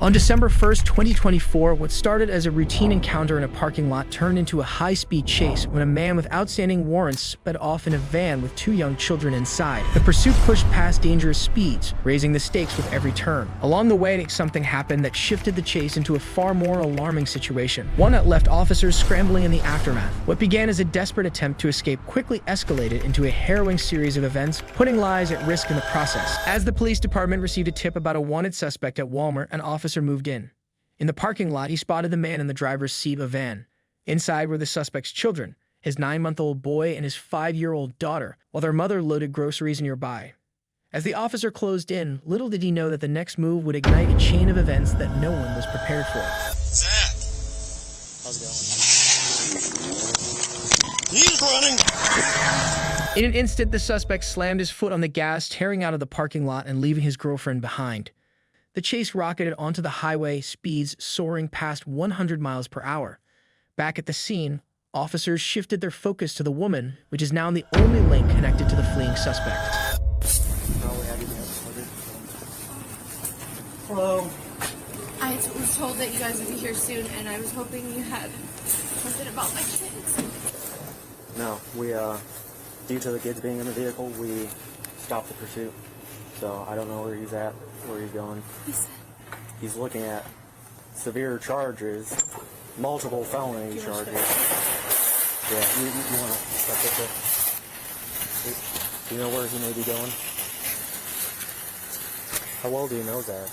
On December 1st, 2024, what started as a routine encounter in a parking lot turned into a high-speed chase when a man with outstanding warrants sped off in a van with 2 young children inside. The pursuit pushed past dangerous speeds, raising the stakes with every turn. Along the way, something happened that shifted the chase into a far more alarming situation, one that left officers scrambling in the aftermath. What began as a desperate attempt to escape quickly escalated into a harrowing series of events, putting lives at risk in the process. As the police department received a tip about a wanted suspect at Walmart, an officer moved in. In the parking lot, he spotted the man in the driver's seat of a van. Inside were the suspect's children, his 9-month-old boy and his 5-year-old daughter, while their mother loaded groceries nearby. As the officer closed in, little did he know that the next move would ignite a chain of events that no one was prepared for. Zach! How's it going? He's running! In an instant, the suspect slammed his foot on the gas, tearing out of the parking lot and leaving his girlfriend behind. The chase rocketed onto the highway, speeds soaring past 100 miles per hour. Back at the scene, officers shifted their focus to the woman, which is now the only link connected to the fleeing suspect. Hello. I was told that you guys would be here soon, and I was hoping you had something about my kids. No, due to the kids being in the vehicle, we stopped the pursuit. So I don't know where he's at, where he's going. He's looking at severe charges, multiple felony charges. Yeah, you want to step it? Do you know where he may be going? How well do you know that?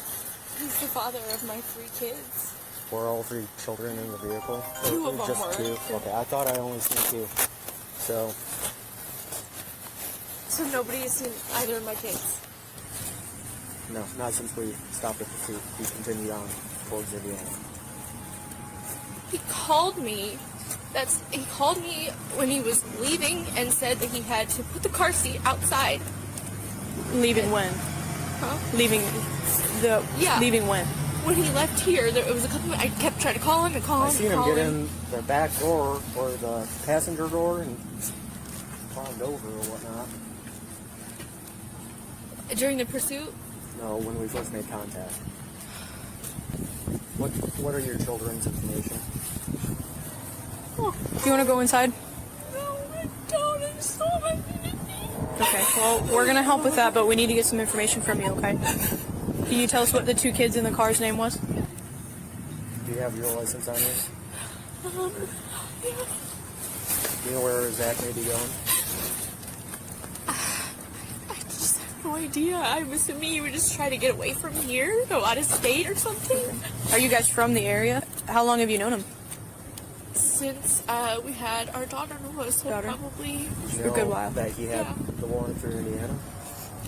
He's the father of my 3 kids. Were all 3 children in the vehicle? 2 of them just were. 2? Okay, I thought I only seen 2. So nobody has seen either of my kids? No, not since we stopped the pursuit. He continued on towards Indiana. He called me. He called me when he was leaving and said that he had to put the car seat outside. Leaving when? Huh? Leaving when? When he left here, it was a couple. I kept trying to call him and call him. I seen him get in the back door or the passenger door and climbed over or whatnot. During the pursuit? No, when we first made contact. What are your children's information? Oh. Do you want to go inside? No, I don't. I'm so happy. Okay, well, we're going to help with that, but we need to get some information from you, okay? Can you tell us what the 2 kids in the car's name was? Do you have your license on you? Yeah. Do you know where Zach may be going? I just have no idea. I'm assuming you would just try to get away from here, go out of state or something. Are you guys from the area? How long have you known him? Since we had our daughter Noah, so probably You know a good while. That he had the warrant for Indiana?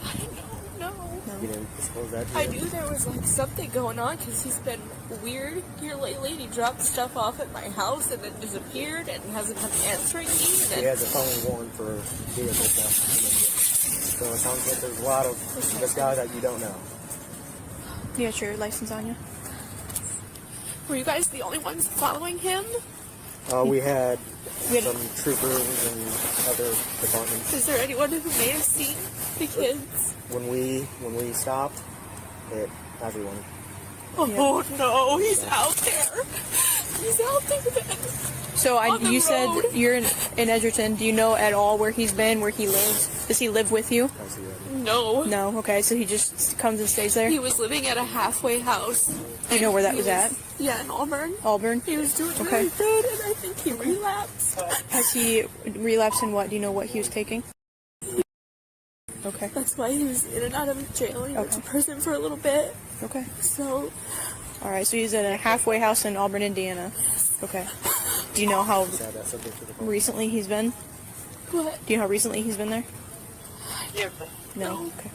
I don't know. No. You didn't disclose that to I him? knew there was like something going on because he's been weird here lately. He dropped stuff off at my house and then disappeared and hasn't been answering me. And then He has a felony warrant for vehicle theft. So it sounds like there's a lot of this guy that you don't know. You got your license on you? Were you guys the only ones following him? We had some troopers and other departments. Is there anyone who may have seen the kids? When we stopped, everyone. Oh no, he's out there. He's out there then. So you said you're in Edgerton. Do you know at all where he's been, where he lives? Does he live with you? I see that. No. No, okay, so he just comes and stays there? He was living at a halfway house. Do you know where that was at? Yeah, in Auburn. Auburn? He was doing really good, and I think he relapsed. Has he relapsed in what? Do you know what he was taking? Okay. That's why he was in and out of jail. He went to prison for a little bit. Okay. So. Alright, so he's at a halfway house in Auburn, Indiana. Okay. Do you know how recently he's been? What? Do you know how recently he's been there? No. Okay.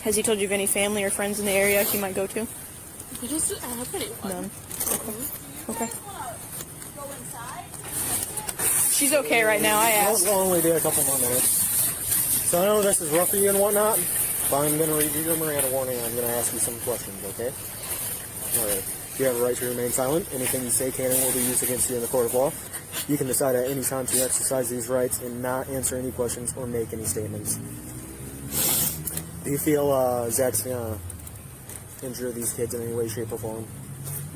Has he told you of any family or friends in the area he might go to? He doesn't have anyone. None. Okay. She's okay right now, I asked. We'll only do a couple more minutes. So I know this is rough for you and whatnot, but I'm going to read you your Miranda warning and I'm going to ask you some questions, okay? Alright. You have a right to remain silent. Anything you say can and will be used against you in the court of law. You can decide at any time to exercise these rights and not answer any questions or make any statements. Do you feel Zach's injure these kids in any way, shape, or form?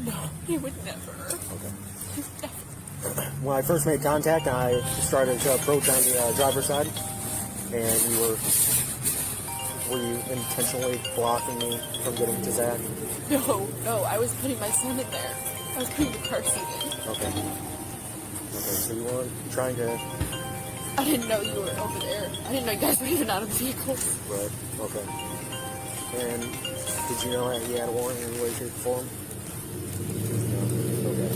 No, he would never. Okay. He's never. When I first made contact, I started to approach on the driver's side, and were you intentionally blocking me from getting to Zach? No, I was putting my son in there. I was putting the car seat in. Okay, so you weren't trying to... I didn't know you were over there. I didn't know you guys were even out of the vehicle. Right, okay. And did you know that he had a warrant in any way, shape, or form? No. Okay.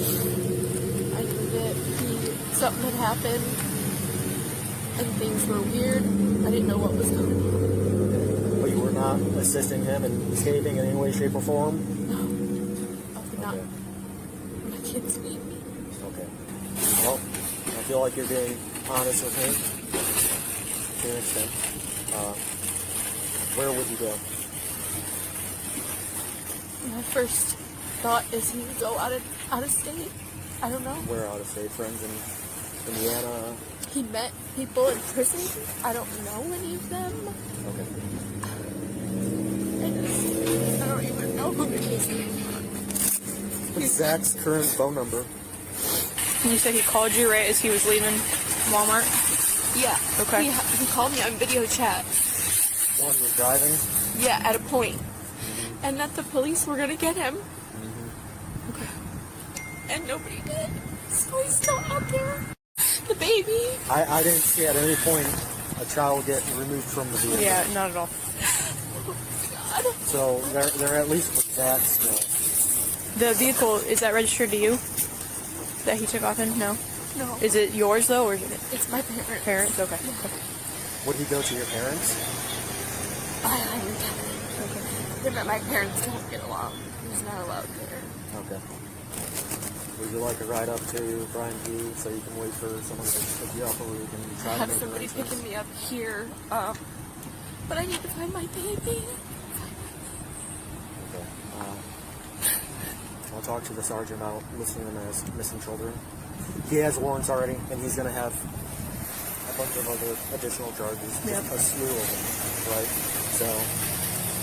I knew that something had happened and things were weird. I didn't know what was going on. But you were not assisting him in escaping in any way, shape, or form? No. I was not. My kids need me. Okay. Well, I feel like you're being honest with me to an extent. Where would you go? My first thought is he would go out of state. I don't know. Where out of state? Friends in Indiana? He met people in prison. I don't know any of them. Okay. I don't even know who it is. What's Zach's current phone number? You said he called you right as he was leaving Walmart? Yeah. Okay. He called me on video chat. One was driving? Yeah, at a point. And that the police were gonna get him. Okay. And nobody did. So he's still out there. The baby. I didn't see at any point a child get removed from the vehicle. Yeah, not at all. God. So they're at least with Zach still. The vehicle, is that registered to you? That he took off in? No? No. Is it yours, though, or is it It's my parents. parents? Okay. Would he go to your parents? I hired him. Okay. But my parents don't get along. He's not allowed there. Okay. Would you like a ride up to Brian View so you can wait for someone to pick you up, or you can try to Have make somebody arrangements? picking me up here. But I need to find my baby. Okay. I'll talk to the sergeant about listing them as missing children. He has warrants already, and he's going to have a bunch of other additional charges. Yep. A slew of them, right? So,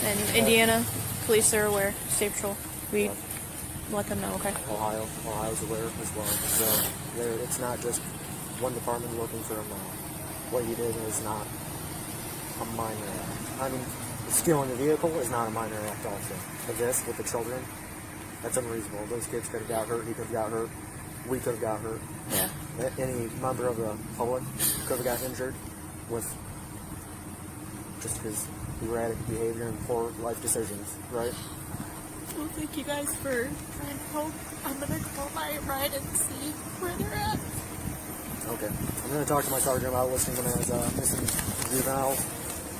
And Indiana police are aware. State Patrol. We Yeah. let them know, okay? Ohio's aware as well. So, it's not just one department looking for him. What he did is not a minor act. I mean, stealing a vehicle is not a minor act also. But this, with the children, that's unreasonable. Those kids could have got hurt, he could have got hurt, we could have got hurt. Yeah. Any member of the public could have got injured with just his erratic behavior and poor life decisions, right? Well, thank you guys for trying to help. I'm gonna call my ride and see where they're at. Okay. I'm going to talk to my sergeant about listing them as missing juveniles.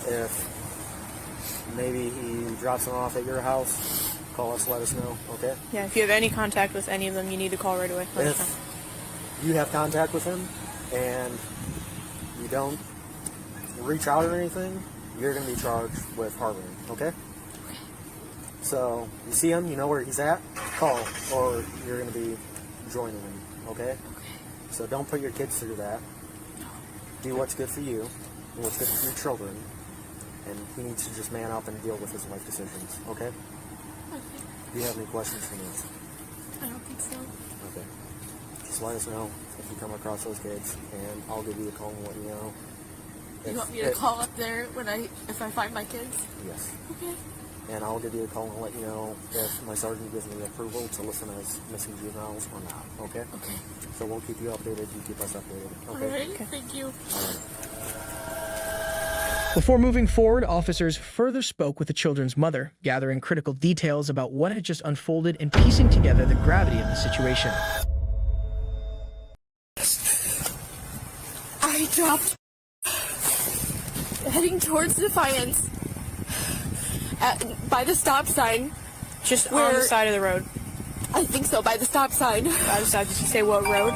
If maybe he drops them off at your house, call us, let us know, okay? Yeah, if you have any contact with any of them, you need to call right away. Let us know. If you have contact with him and you don't reach out or anything, you're going to be charged with harboring, okay? So, you see him, you know where he's at, call, or you're going to be joining him, okay? So don't put your kids through that. Do what's good for you, and what's good for your children, and he needs to just man up and deal with his life decisions, okay? Okay. Do you have any questions for me? I don't think so. Okay. Just let us know if you come across those kids, and I'll give you a call and let you know. You want me to call up there if I find my kids? Yes. Okay. And I'll give you a call and let you know if my sergeant gives me approval to list them as missing juveniles or not, okay? Okay. So we'll keep you updated, you keep us updated, okay? Alright, thank you. All right. Before moving forward, officers further spoke with the children's mother, gathering critical details about what had just unfolded and piecing together the gravity of the situation. I dropped heading towards Defiance by the stop sign. Just on the side of the road. I think so, by the stop sign. By the side, did you say what road?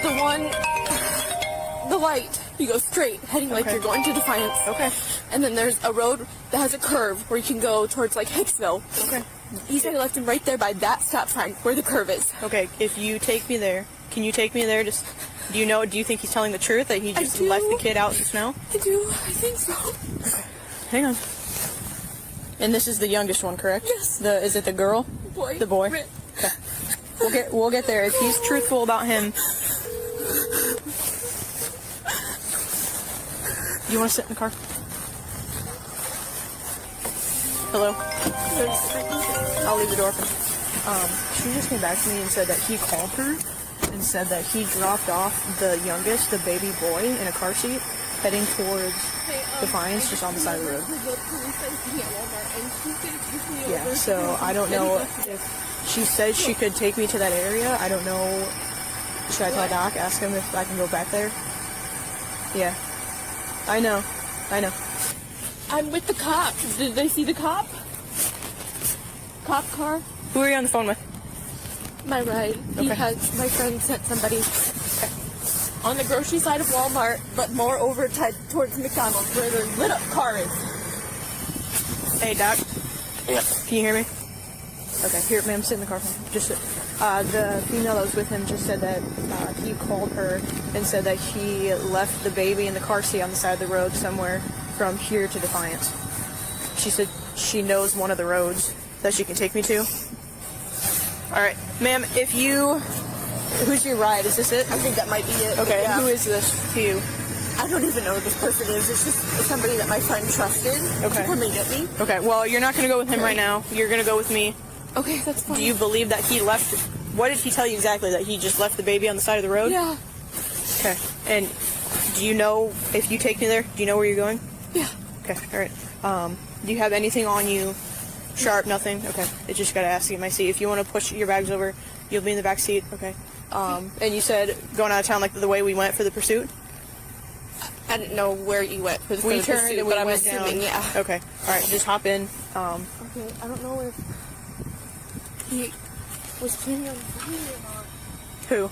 The light. You go straight, heading like Okay. you're going to Defiance. Okay. And then there's a road that has a curve where you can go towards like Hicksville. Okay. He said I left him right there by that stop sign where the curve is. Okay, if you take me there, can you take me there? Just, do you think he's telling the truth that he just do. left the kid out in the snow? I do. I think so. Hang on. And this is the youngest one, correct? Yes. Is it the girl? Boy. The boy. Rick. Okay. We'll get there. If he's truthful about him. You want to sit in the car? Hello? I'll leave the door open. She just came back to me and said that he called her and said that he dropped off the youngest, the baby boy, in a car seat heading towards Defiance, just on the side of the road. Yeah, so I don't know if she said she could take me to that area. I don't know. Should I tell Doc, ask him if I can go back there? Yeah. I know. I'm with the cops. Did they see the cop? Cop car? Who are you on the phone with? My ride. He Okay. has, my friend sent somebody on the grocery side of Walmart, but more over towards McDonald's, where the lit up car is. Hey, Doc. Yeah. Can you hear me? Okay, here, ma'am, sit in the car. Just sit. The female that was with him just said that he called her and said that he left the baby in the car seat on the side of the road somewhere from here to Defiance. She said she knows one of the roads that she can take me to. All right, ma'am, who's your ride? Is this it? I think that might be it. Okay, Yeah. who is this to you? I don't even know who this person is. It's just somebody that my friend trusted Okay. to come and get me. Okay, well, you're not going to go with him right now. You're going to go with me. Okay, that's fine. Do you believe that he left? What did he tell you exactly? That he just left the baby on the side of the road? Yeah. Okay. And do you know, if you take me there, do you know where you're going? Yeah. Okay, alright. Do you have anything on you? Sharp, nothing? Okay. I just gotta ask you in my seat. If you want to push your bags over, you'll be in the back seat. Okay. And you said going out of town like the way we went for the pursuit? I didn't know where you went for the We pursuit, turned and we but I'm went down. assuming, yeah. Okay. Alright, just hop in. Okay, I don't know if he was planning on coming or not. Who?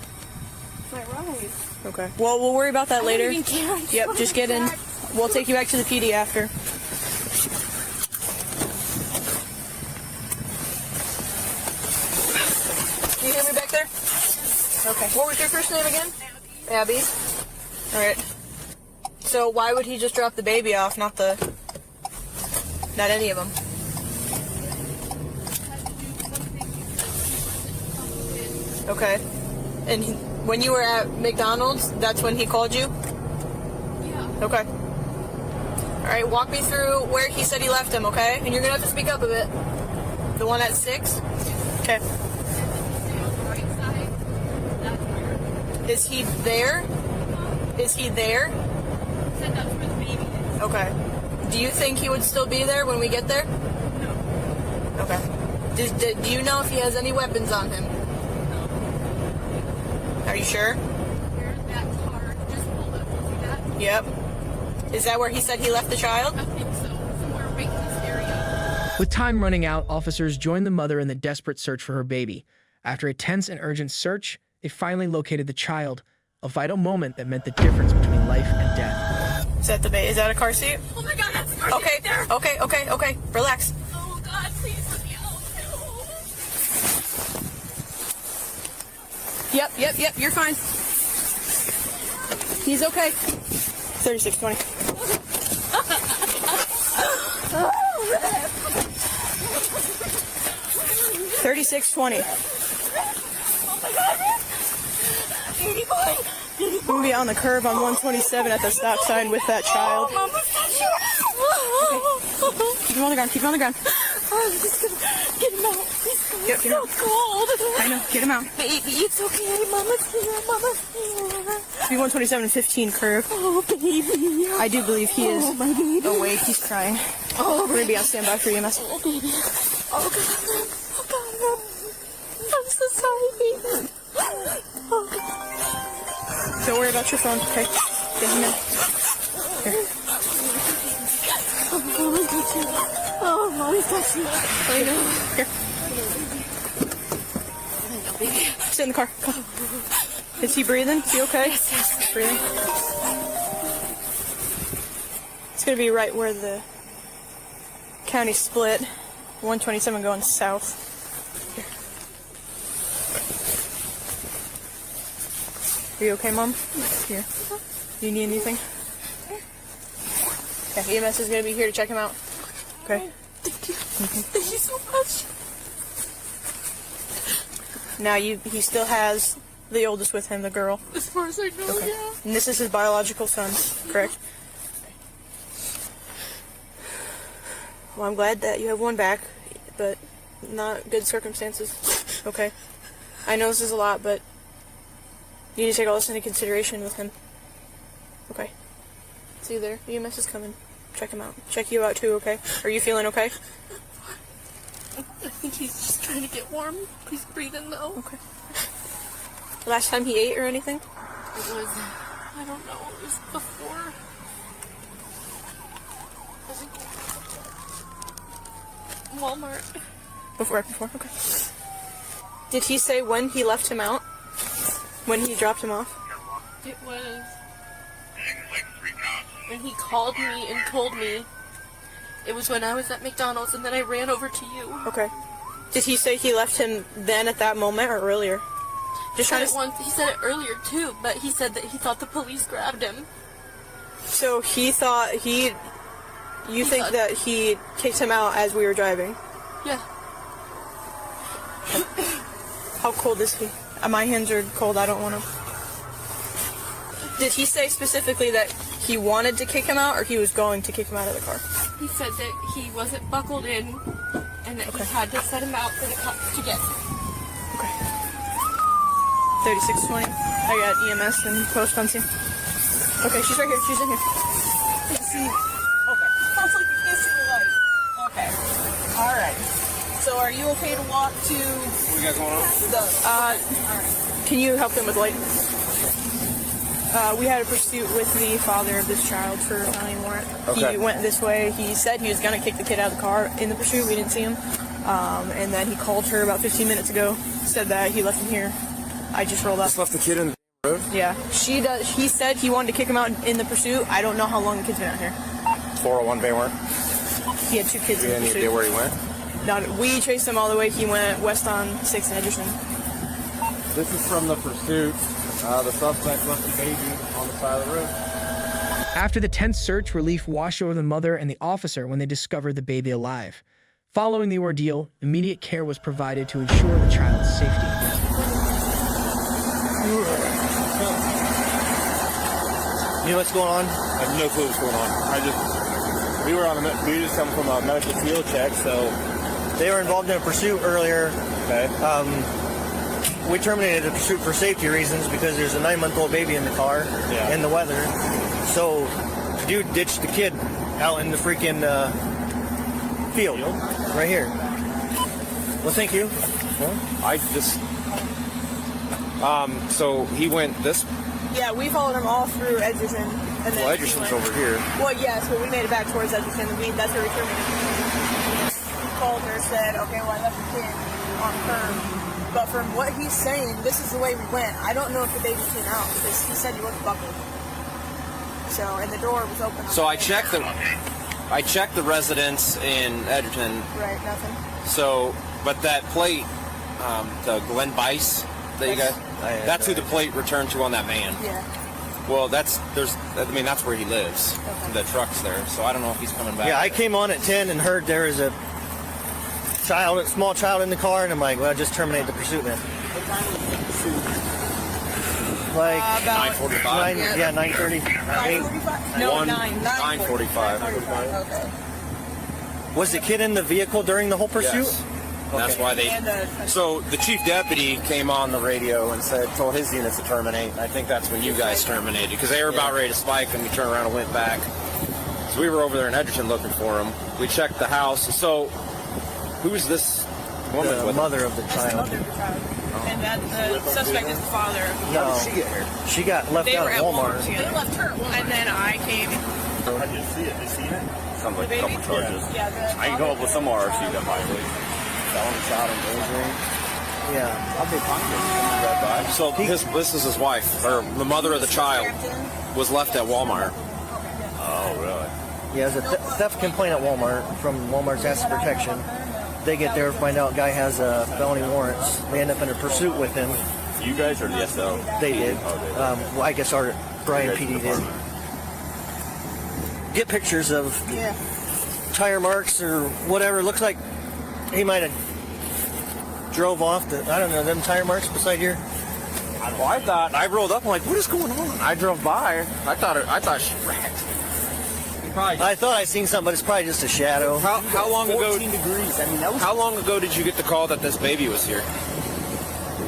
My ride. Okay. Well, we'll worry about that later. I don't even care. I just Yep, wanna just get in. back. We'll take you back to the PD after. Can you hear me back there? Okay. What was your first name again? Abby. Alright. So why would he just drop the baby off, not any of them? Okay. And when you were at McDonald's, that's when he called you? Yeah. Okay. Alright, walk me through where he said he left him, okay? And you're gonna have to speak up a bit. The one at 6? Okay. Right side. That's where. Is he there? Is he there? Said that's where the baby is. Okay. Do you think he would still be there when we get there? No. Okay. Do you know if he has any weapons on him? Are you sure? There's that car. Just pulled up. You see that? Yep. Is that where he said he left the child? I think so. Somewhere right in this area. With time running out, officers joined the mother in the desperate search for her baby. After a tense and urgent search, they finally located the child, a vital moment that meant the difference between life and death. Is that the Is that a car seat? Oh my god, that's the car Okay. right there. Okay. Relax. Oh god, please let me out. Yep. You're fine. He's okay. 3620. 3620. We're gonna be on the curb on 127 at the stop sign with that child. Keep him on the ground. Keep him on the ground. I'm just gonna get him out. He's Yep, get him so out. cold. I know. Get him out. Baby, it's okay. Mama's here. Mama's here. Be 127 and 15 curve. Oh, baby. I do believe he is Oh, my baby. awake. He's crying. Oh, We're gonna be on standby for EMS. oh, baby. Oh, God. Oh, God. I'm so sorry, baby. Oh, God. Don't worry about your phone. Okay. Get him in. Here. Oh, Mommy's got you. Oh, Mommy's got you. I know. Here. I know, baby. Sit in the car. Come. Is he breathing? Is he okay? Yes. Breathing. It's gonna be right where the county split. 127 going south. Here. Are you okay, Mom? Here. Do you need anything? Yeah, EMS is gonna be here to check him out. Okay. Thank you. Thank you so much. Now he still has the oldest with him, the girl. As far as I know, yeah. And this is his biological son, correct? Well, I'm glad that you have one back, but not good circumstances. Okay. I know this is a lot, but you need to take all this into consideration with him. Okay. See you there. EMS is coming. Check him out. Check you out too, okay? Are you feeling okay? I think he's just trying to get warm. He's breathing though. Okay. Last time he ate or anything? It was, I don't know, it was before. I think Walmart. Right before? Okay. Did he say when he left him out? When he dropped him off? It was when he called me and told me. It was when I was at McDonald's and then I ran over to you. Okay. Did he say he left him then at that moment or earlier? Just trying to... He said it earlier too, but he said that he thought the police grabbed him. So he thought he... You think thought- that he kicked him out as we were driving? Yeah. How cold is he? My hands are cold, I don't want to... Did he say specifically that he wanted to kick him out or he was going to kick him out of the car? He said that he wasn't buckled in and that he had to set him out for the cops to get. Okay. 3620. I got EMS and post on scene. Okay, she's right here. She's in here. Okay. Sounds like you can't see the light. Okay. All right. So are you okay to walk to What we got going on? the, can you help them with light? We had a pursuit with the father of this child for a felony warrant. Okay. He went this way. He said he was going to kick the kid out of the car in the pursuit. We didn't see him. And then he called her about 15 minutes ago, said that he left him here. I just rolled up. Just left the kid in the road? Yeah. He said he wanted to kick him out in the pursuit. I don't know how long the kid's been out here. 401 Bay warrant? He had 2 kids in the Any pursuit. idea where he went? We chased him all the way. He went west on 6th and Edgerton. This is from the pursuit. The suspect left the baby on the side of the road. After the tense search, relief washed over the mother and the officer when they discovered the baby alive. Following the ordeal, immediate care was provided to ensure the child's safety. You know what's going on? I have no clue what's going on. We just come from a medical field check, so They were involved in a pursuit earlier. okay. We terminated the pursuit for safety reasons because there's a 9-month-old baby in the car and the weather. So, dude ditched the kid out in the freaking field right here. Well, thank you. I just so he went this. Yeah, we followed him all through Edgerton. And then Well, he Edgerson's went- over here. Well, yes, but we made it back towards Edgerton. That's where we terminated. Called her, said, okay, well, I left the kid on the curb. But from what he's saying, this is the way we went. I don't know if the baby came out because he said he wasn't buckled. So, and the door was open. So I checked the residence in Edgerton. Right, nothing. So, but that plate, the Glen Bice that you got, that's who the plate returned to on that van. Yeah. Well, that's where he lives. Okay. The truck's there. So I don't know if he's coming back. Yeah, I came on at 10 and heard there was a small child in the car, and I'm like, well, just terminate the pursuit then. Like, About 9:45. 9:30. 5:45? No, 9:45. Okay. Was the kid in the vehicle during the whole pursuit? Yes. That's why they. And, So the chief deputy came on the radio and told his units to terminate. I think that's when you guys terminated because they were about ready to spike, and we turned around and went back. So we were over there in Edgerton looking for him. We checked the house. So who is this woman The with? mother of the child. And that the suspect is the father. No, she got left They out were at at Walmart Walmart. together. They left her at Walmart. And then I came. How did you see it? You seen it? Sounds like The a baby? couple charges. Yeah, the I can go up with some RC that might be. Felony child endangering. Yeah. I'll be fine. So this is his wife, or the mother of the child, was left at Walmart. Oh, really? Yeah, there's a theft complaint at Walmart from Walmart's Asset Protection. They get there, find out guy has felony warrants. They end up in a pursuit with him. You guys or the SO? They did. Oh, they did. Well, I guess our Brian PD did. Get pictures of tire marks or whatever. It looks like he might have drove off I don't know, them tire marks beside here. Well, I rolled up. I'm like, what is going on? I drove by. I thought she wrecked. I thought I seen something, but it's probably just a shadow. How long ago? 14 degrees. I mean, that was How long ago did you get the call that this baby was here?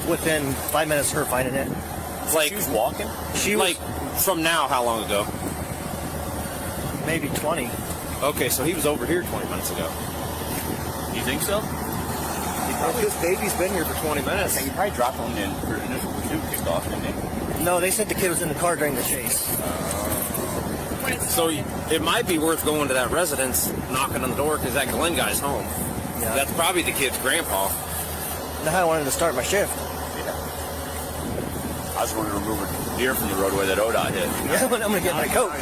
Within 5 minutes of her finding it. Like She was walking. She was like from now, how long ago? maybe 20. Okay, so he was over here 20 minutes ago. You think so? This baby's been here for 20 minutes. And you probably dropped him in for initial pursuit kicked off, didn't they? No, they said the kid was in the car during the chase. So it might be worth going to that residence, knocking on the door, because that Glenn guy's home. Yeah. That's probably the kid's grandpa. Now I wanted to start my shift. I was going to remove a deer from the roadway that ODOT hit. Yeah, but I'm going to get my coat.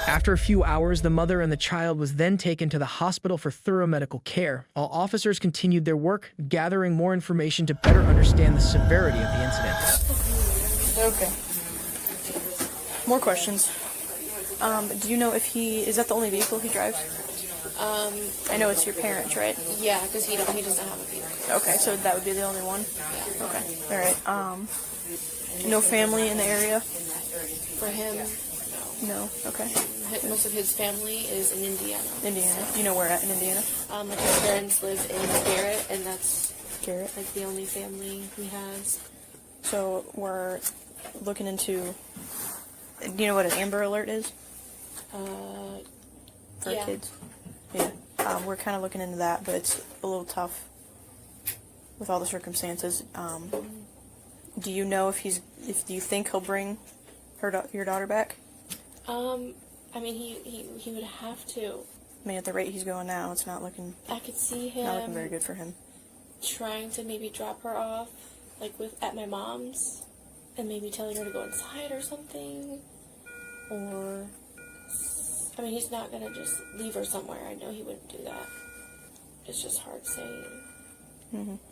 After a few hours, the mother and the child was then taken to the hospital for thorough medical care, while officers continued their work, gathering more information to better understand the severity of the incident. Okay. More questions. Do you know if is that the only vehicle he drives? I know it's your parents, right? Yeah, because he doesn't have a vehicle. Okay, so that would be the only one? Okay, alright. No family in the area? For him, No, okay. most of his family is in Indiana. Indiana. You know where at in Indiana? Like his parents live in Garrett, and that's Garrett. like the only family he has. So we're looking into, do you know what an Amber Alert is? For Yeah. kids? Yeah. We're kind of looking into that, but it's a little tough with all the circumstances. Do you know if do you think he'll bring your daughter back? I mean, he would have to. I mean, at the rate he's going now, it's not looking I could see not looking him very good for him. trying to maybe drop her off, like at my mom's, and maybe telling her to go inside or something. Or, I mean, he's not gonna just leave her somewhere. I know he wouldn't do that. It's just hard saying.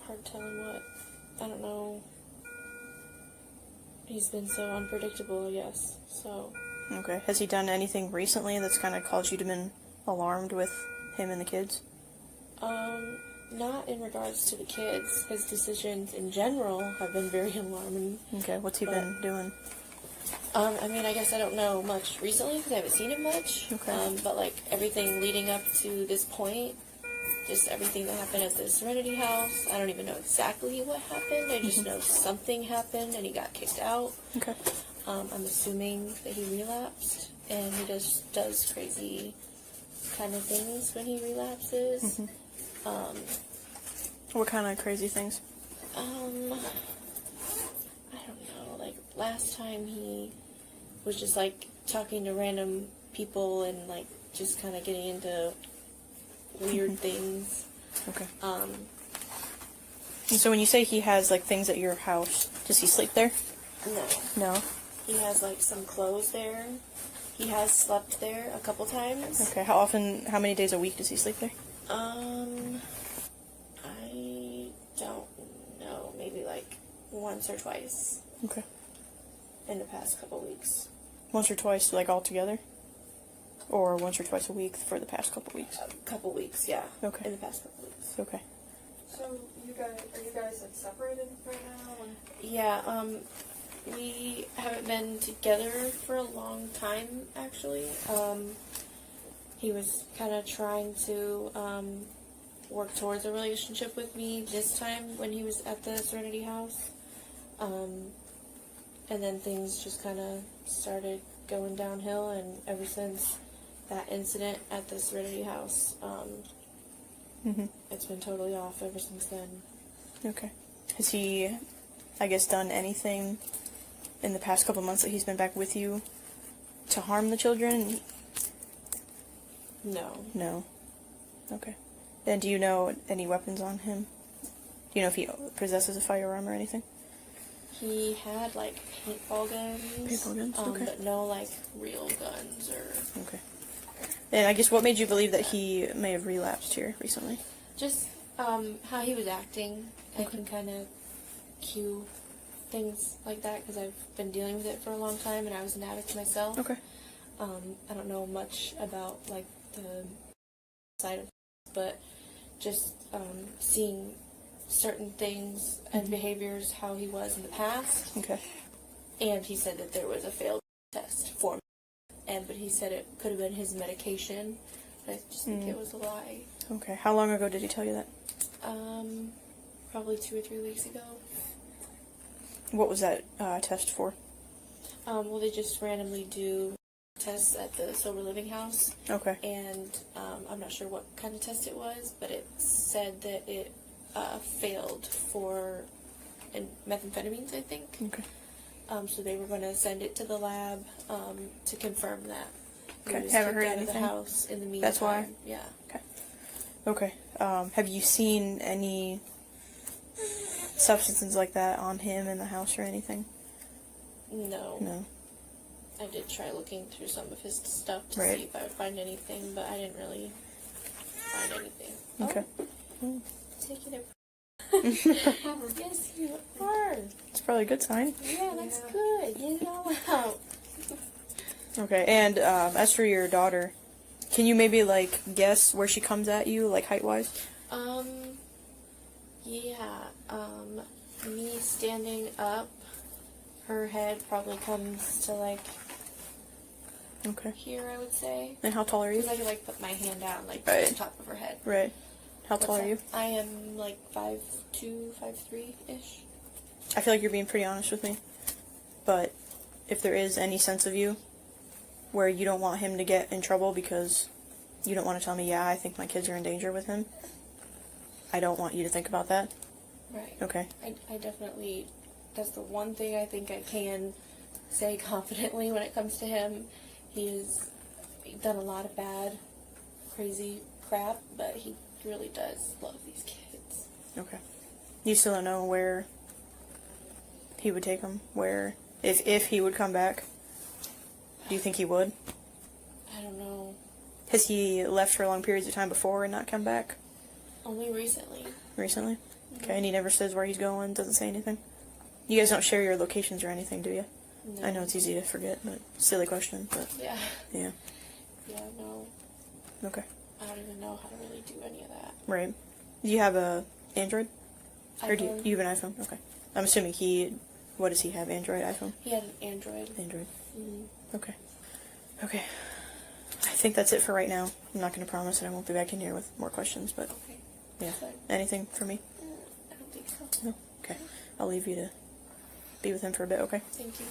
Hard telling what. I don't know. He's been so unpredictable, I guess. So. Okay. Has he done anything recently that's kind of caused you to been alarmed with him and the kids? Not in regards to the kids. His decisions in general have been very alarming. Okay. What's he been doing? I mean, I guess I don't know much recently because I haven't seen him much. Okay. But like everything leading up to this point, just everything that happened at the Serenity House, I don't even know exactly what happened. I just know something happened and he got kicked out. Okay. I'm assuming that he relapsed, and he does crazy kind of things when he relapses. What kind of crazy things? I don't know. Like last time he was just like talking to random people and like just kind of getting into weird things. Okay. And so when you say he has like things at your house, does he sleep there? no. No. He has like some clothes there. He has slept there a couple times. Okay. How many days a week does he sleep there? I don't know. Maybe like once or twice Okay. in the past couple weeks. Once or twice, like all together? Or once or twice a week for the past couple weeks? A couple weeks, yeah. Okay. In the past couple weeks. Okay. So are you guys like separated right now? Or? Yeah, we haven't been together for a long time, actually. He was kind of trying to work towards a relationship with me this time when he was at the Serenity House. And then things just kind of started going downhill, and ever since that incident at the Serenity House, it's been totally off ever since then. Okay. Has he, I guess, done anything in the past couple months that he's been back with you to harm the children? No. No. Okay. And do you know any weapons on him? Do you know if he possesses a firearm or anything? He had like paintball guns. Paintball guns, okay. But no like real guns or Okay. And I guess what made you believe that he may have relapsed here recently? just how he was acting. I can kind of cue things like that because I've been dealing with it for a long time and I was an addict myself. Okay. I don't know much about like the side of, but just seeing certain things and behaviors, how he was in the past. Okay. And he said that there was a failed test for him, but he said it could have been his medication. But I just think it was a lie. Okay. How long ago did he tell you that? Probably 2 or 3 weeks ago. What was that test for? Well, they just randomly do tests at the sober living house. Okay. And I'm not sure what kind of test it was, but it said that it failed for methamphetamines, I think. Okay. So they were going to send it to the lab to confirm that. He Okay. was Haven't kicked heard out of the anything. house in the meantime. That's why? Yeah. Okay. Have you seen any substances like that on him in the house or anything? No. No. I did try looking through some of his stuff to Right. see if I would find anything, but I didn't really find anything. Okay. Oh, taking it. Yes, you are. It's probably a good sign. Yeah, that's good. Get it all out. Okay. And as for your daughter, can you maybe like guess where she comes at you, like height wise? Yeah. Me standing up, her head probably comes to like Okay. here, I would say. And how tall are you? Because I could like put my hand down like Right. on top of her head. Right. How tall are you? I am like 5'2", 5'3" ish. I feel like you're being pretty honest with me. But if there is any sense of you where you don't want him to get in trouble because you don't want to tell me, yeah, I think my kids are in danger with him, I don't want you to think about that. Right. Okay. I definitely, that's the one thing I think I can say confidently when it comes to him. He's done a lot of bad, crazy crap, but he really does love these kids. Okay. You still don't know where he would take them? Where, if he would come back, do you think he would? I don't know. Has he left for long periods of time before and not come back? Only recently. Recently? Okay, and he never says where he's going, doesn't say anything? You guys don't share your locations or anything, do you? No. I know it's easy to forget, but silly question, but Yeah. yeah. Yeah, no. Okay. I don't even know how to really do any of that. Right. Do you have a Android? Or do iPhone. you have an iPhone? Okay. I'm assuming what does he have, Android, iPhone? He had an Android. Android. Mhm. Okay. Okay. I think that's it for right now. I'm not going to promise that I won't be back in here with more questions, but Okay. yeah. Fine. Anything for me? I don't think so. No? Okay. I'll leave you to be with him for a bit, okay? Thank you.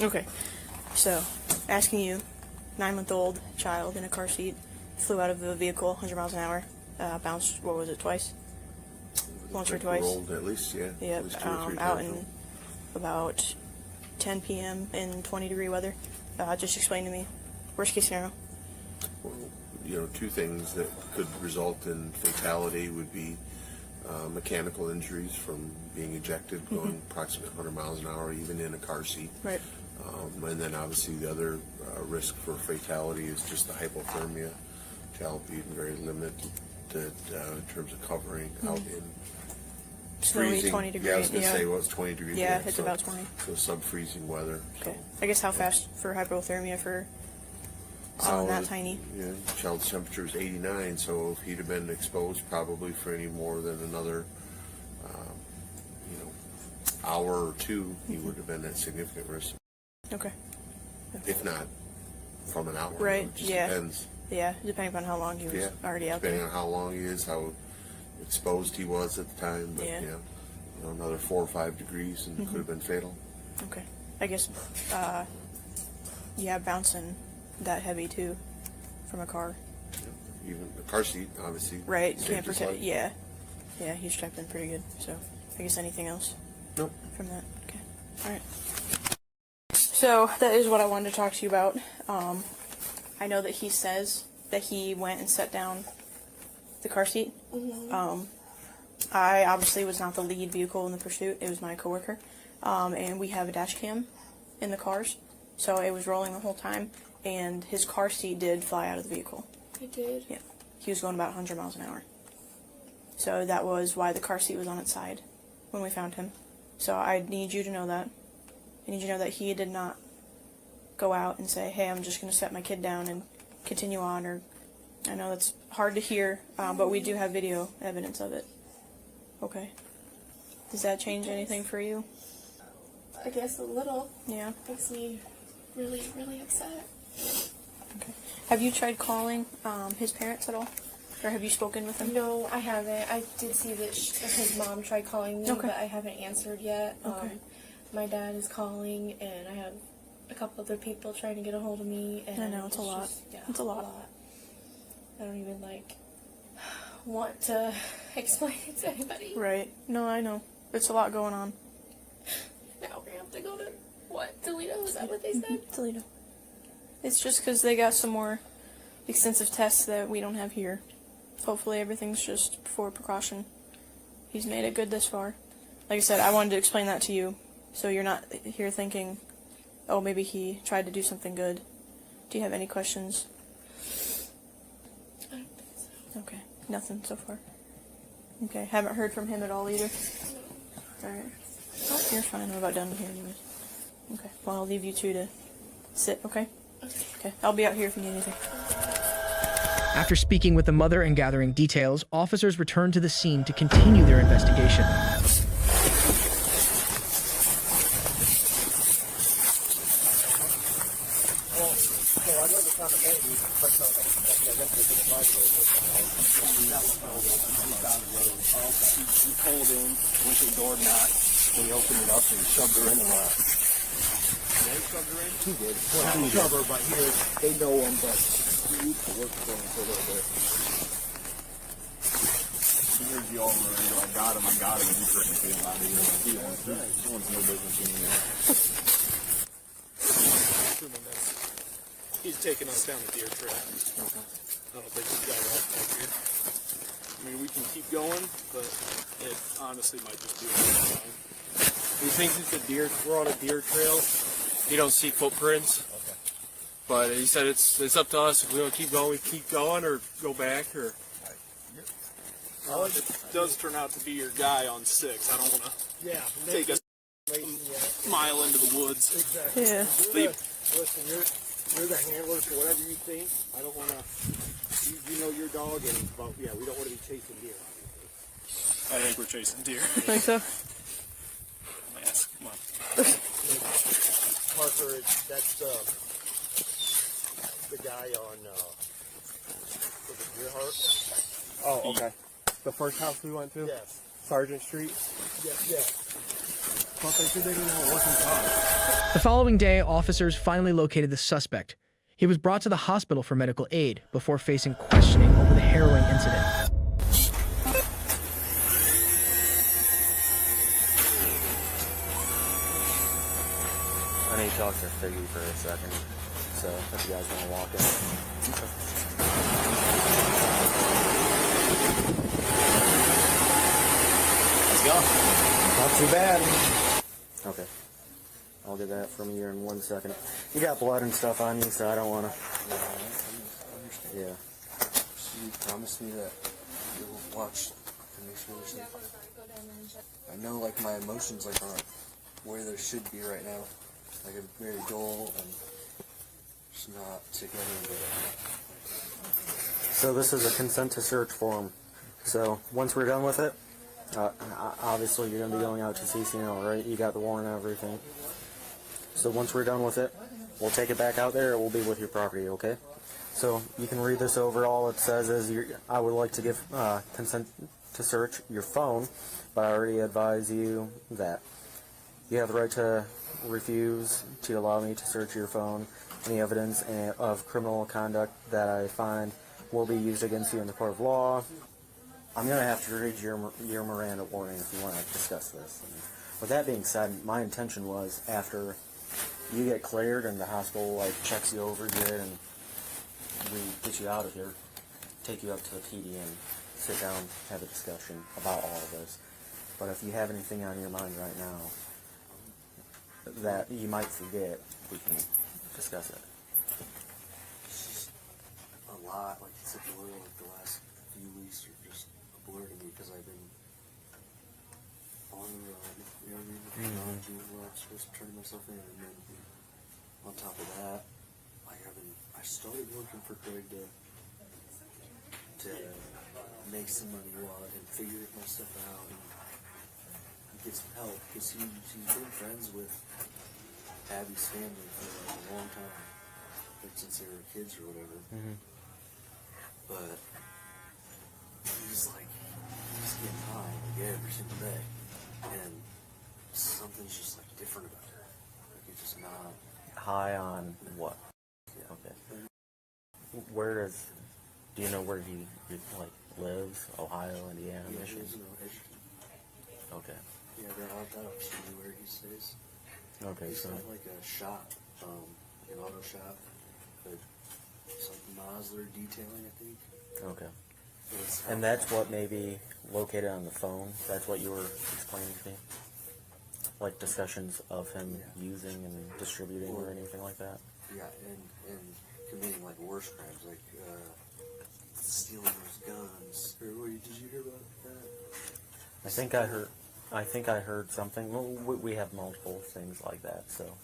Okay. So, asking you, 9-month-old child in a car seat, flew out of the vehicle 100 miles an hour, bounced, what was it, twice? Once or twice? Rolled at least, yeah. At Yep, least 2 or 3 out times. in about 10 p.m. in 20-degree weather. Just explain to me, worst case scenario. Well, you know, 2 things that could result in fatality would be mechanical injuries from being ejected, going approximately 100 miles an hour, even in a car seat. Right. And then obviously the other risk for fatality is just the hypothermia. Child being very limited in terms of covering out in Snowy, freezing. 20 degrees. Yeah, I was going to say, well, it's 20 degrees. Yeah, it's about 20. So sub-freezing weather. Okay. So, I guess how fast for hypothermia for someone that tiny? Yeah, child's temperature is 89, so if he'd have been exposed probably for any more than another, hour or 2, he would have been at significant risk. Okay. If not from an hour. Right, It just yeah. depends. Yeah, depending on how long he was Yeah. already out Depending there. on how long he is, how exposed he was at the time. But, Yeah. another 4 or 5 degrees and could have been fatal. Okay. I guess, bouncing that heavy too from a car. Even the car seat, obviously. Right, saved can't his protect. life. Yeah. Yeah, he's strapped in pretty good. So, I guess anything else Nope. from that? Okay. All right. So, that is what I wanted to talk to you about. I know that he says that he went and set down the car seat. I obviously was not the lead vehicle in the pursuit. It was my coworker. And we have a dash cam in the cars. So, it was rolling the whole time. And his car seat did fly out of the vehicle. He did. Yeah. He was going about 100 miles an hour. So that was why the car seat was on its side when we found him. So I need you to know that. I need you to know that he did not go out and say, hey, I'm just going to set my kid down and continue on, or I know that's hard to hear, but we do have video evidence of it. Okay. Does that change anything for you? I guess a little. Yeah. Makes me really, really upset. Okay. Have you tried calling his parents at all? Or have you spoken with them? No, I haven't. I did see that his mom tried calling me, Okay. but I haven't answered yet. Okay. My dad is calling, and I have a couple other people trying to get a hold of me. And I know, it's a lot. just- yeah, It's a lot. I don't even, want to explain it to anybody. Right. No, I know. It's a lot going on. Now we have to go to, Toledo? Is that what they said? Toledo. It's just because they got some more extensive tests that we don't have here. Hopefully everything's just for precaution. He's made it good this far. Like I said, I wanted to explain that to you, so you're not here thinking, oh, maybe he tried to do something good. Do you have any questions? I don't think so. Okay. Nothing so far. Okay. Haven't heard from him at all either? Alright. Oh, you're fine. I'm about done here anyways. Okay. Well, I'll leave you two to sit, okay? Okay. I'll be out here if you need anything. After speaking with the mother and gathering details, officers returned to the scene to continue their investigation. He pulled in, went to the door knocked, and he opened it up and shoved her in the lap. They shoved her in? He did. Well, not shove her, but here, they know him, but he used to work for him for a little bit. He heard you all over, I got him, and he couldn't feel out of here. He wants no business in here. He's taking us down the deer trail. I don't think he's got off back here. I mean, we can keep going, but it honestly might just be a waste of time. He thinks it's a deer. We're on a deer trail. He don't see footprints. Okay. But he said it's up to us. If we want to keep going, we keep going, or go back, or. It does turn out to be your guy on 6. I don't want to take us a mile into the woods. Exactly. Yeah. Listen, you're the handler, so whatever you think, I don't want to. You know your dog, and we don't want to be chasing deer. Obviously. I think we're chasing deer. Think so? Mask, come on. Parker, that's the guy on Deer Heart. Oh, okay. The first house we went to? Yes. Sargent Street? Yes. Thought they said they didn't have a working car. The following day, officers finally located the suspect. He was brought to the hospital for medical aid before facing questioning over the harrowing incident. I need to talk to Figgy for a second, so if you guys want to walk in. Let's go. Not too bad. Okay. I'll get that from you in 1 second. You got blood and stuff on you, so I don't want to... Yeah. You promised me that you'll watch to make sure there's something. I know, like, my emotions, like, aren't where they should be right now. Like, I'm very dull and just not together, but... So this is a consent to search form. So once we're done with it, obviously you're going to be going out to CCNL, right? You got the warrant and everything. So once we're done with it, we'll take it back out there. It will be with your property, okay? So you can read this over. All it says is I would like to give consent to search your phone, but I already advise you that you have the right to refuse to allow me to search your phone. Any evidence of criminal conduct that I find will be used against you in the court of law. I'm going to have to read your Miranda warning if you want to discuss this. And with that being said, my intention was after you get cleared and the hospital checks you over good and we get you out of here, take you up to the PD and sit down, have a discussion about all of this. But if you have anything on your mind right now that you might forget, we can discuss it. It's just a lot, like it's a blur, like the last few weeks are just a blur to me because I've been on the road, interviewing with technology where I'm supposed to turn myself in, and then on top of that, like I I started working for Craig to make some money while and figure my stuff out and get some help because he's been friends with Abby's family for like a long time, like since they were kids or whatever. But he's getting high like every single day, and something's just like different about it. Like it's just not High on what? Yeah. Okay. Do you know where he like lives? Ohio, Indiana, Yeah, Michigan? there's no Edgerton. Okay. Yeah, that'll show you where he stays. Okay, He's so got like a shop, an auto shop, but it's like Mosler detailing, I think. okay. But it's And that's what may be located on the phone? That's what you were explaining to me? Like discussions of him using and distributing or anything like that? Yeah, and committing like worse crimes, like stealing those guns. Or did you hear about that? I think I heard something. Well, we have multiple things like that, so.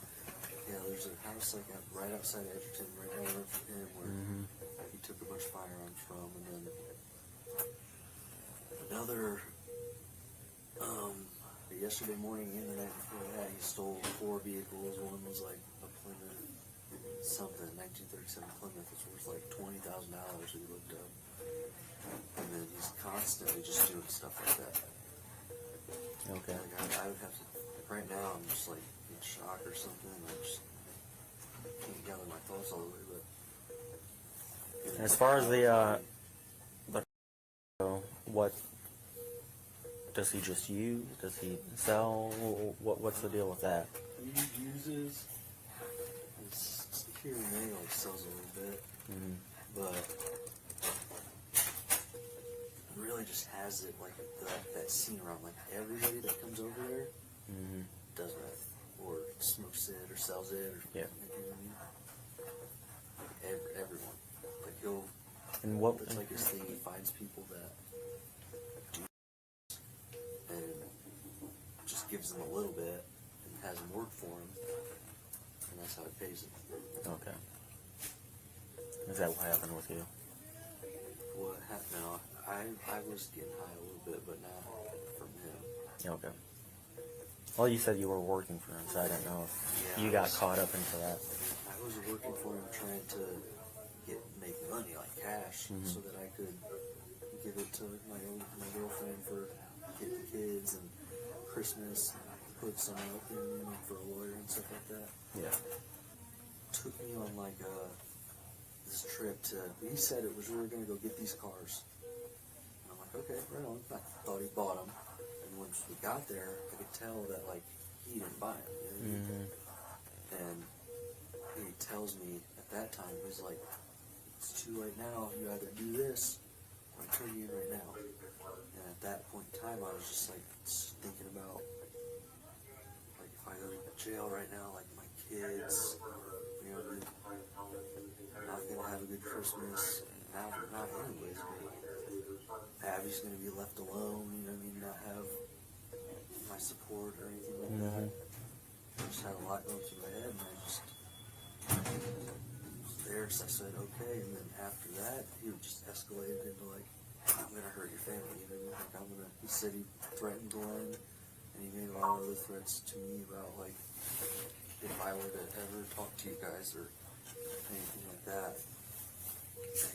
Yeah, there's a house like right outside Edgerton, right down the road from him, where he took a bunch of firearms from, and then another. Yesterday morning and the night before that, he stole 4 vehicles. One was like a Plymouth, something 1937 Plymouth, was worth like $20,000. We looked up, and then he's constantly just doing stuff like that. Okay. Like I would have to. Right now, I'm just like in shock or something. I just can't gather my thoughts all the way. But As far as the what does he just use? Does he sell? What's the deal with that? he uses his here and there, like sells a little bit, but really just has it like that scene around. Like everybody that comes over there does meth or smokes it or sells it or Yeah. you know what I mean? Everyone. Like he'll. And what? It's like his thing. He finds people that do and just gives them a little bit and has them work for him, and that's how he pays it. Okay. Is that what happened with you? What happened? No, I was getting high a little bit, but not from him. Okay. Well, you said you were working for him, so I don't know if you got caught up into that. I was working for him, trying to make money, like cash, so that I could give it to my girlfriend for getting kids and Christmas, and put some up in for a lawyer and stuff like that. Yeah. Took me on like this trip to. He said it was we were going to go get these cars, and I'm like, okay, right on. I thought he bought them, and once we got there, I could tell that like he didn't buy them. You know? And he tells me at that time, he's like, it's too late now. You either do this or I turn you in right now. And at that point in time, I was just like thinking about like if I go to jail right now, like my kids, you know, I'm not gonna have a good Christmas. Not anyways. But Abby's gonna be left alone. You know what I mean? Not have my support or anything like that. I just had a lot going through my head, and I just was there. So I said okay, and then after that, he just escalated into like, I'm gonna hurt your family. You know, like I'm gonna. He said he threatened Glenn, and he made a lot of other threats to me about like if I were to ever talk to you guys or anything like that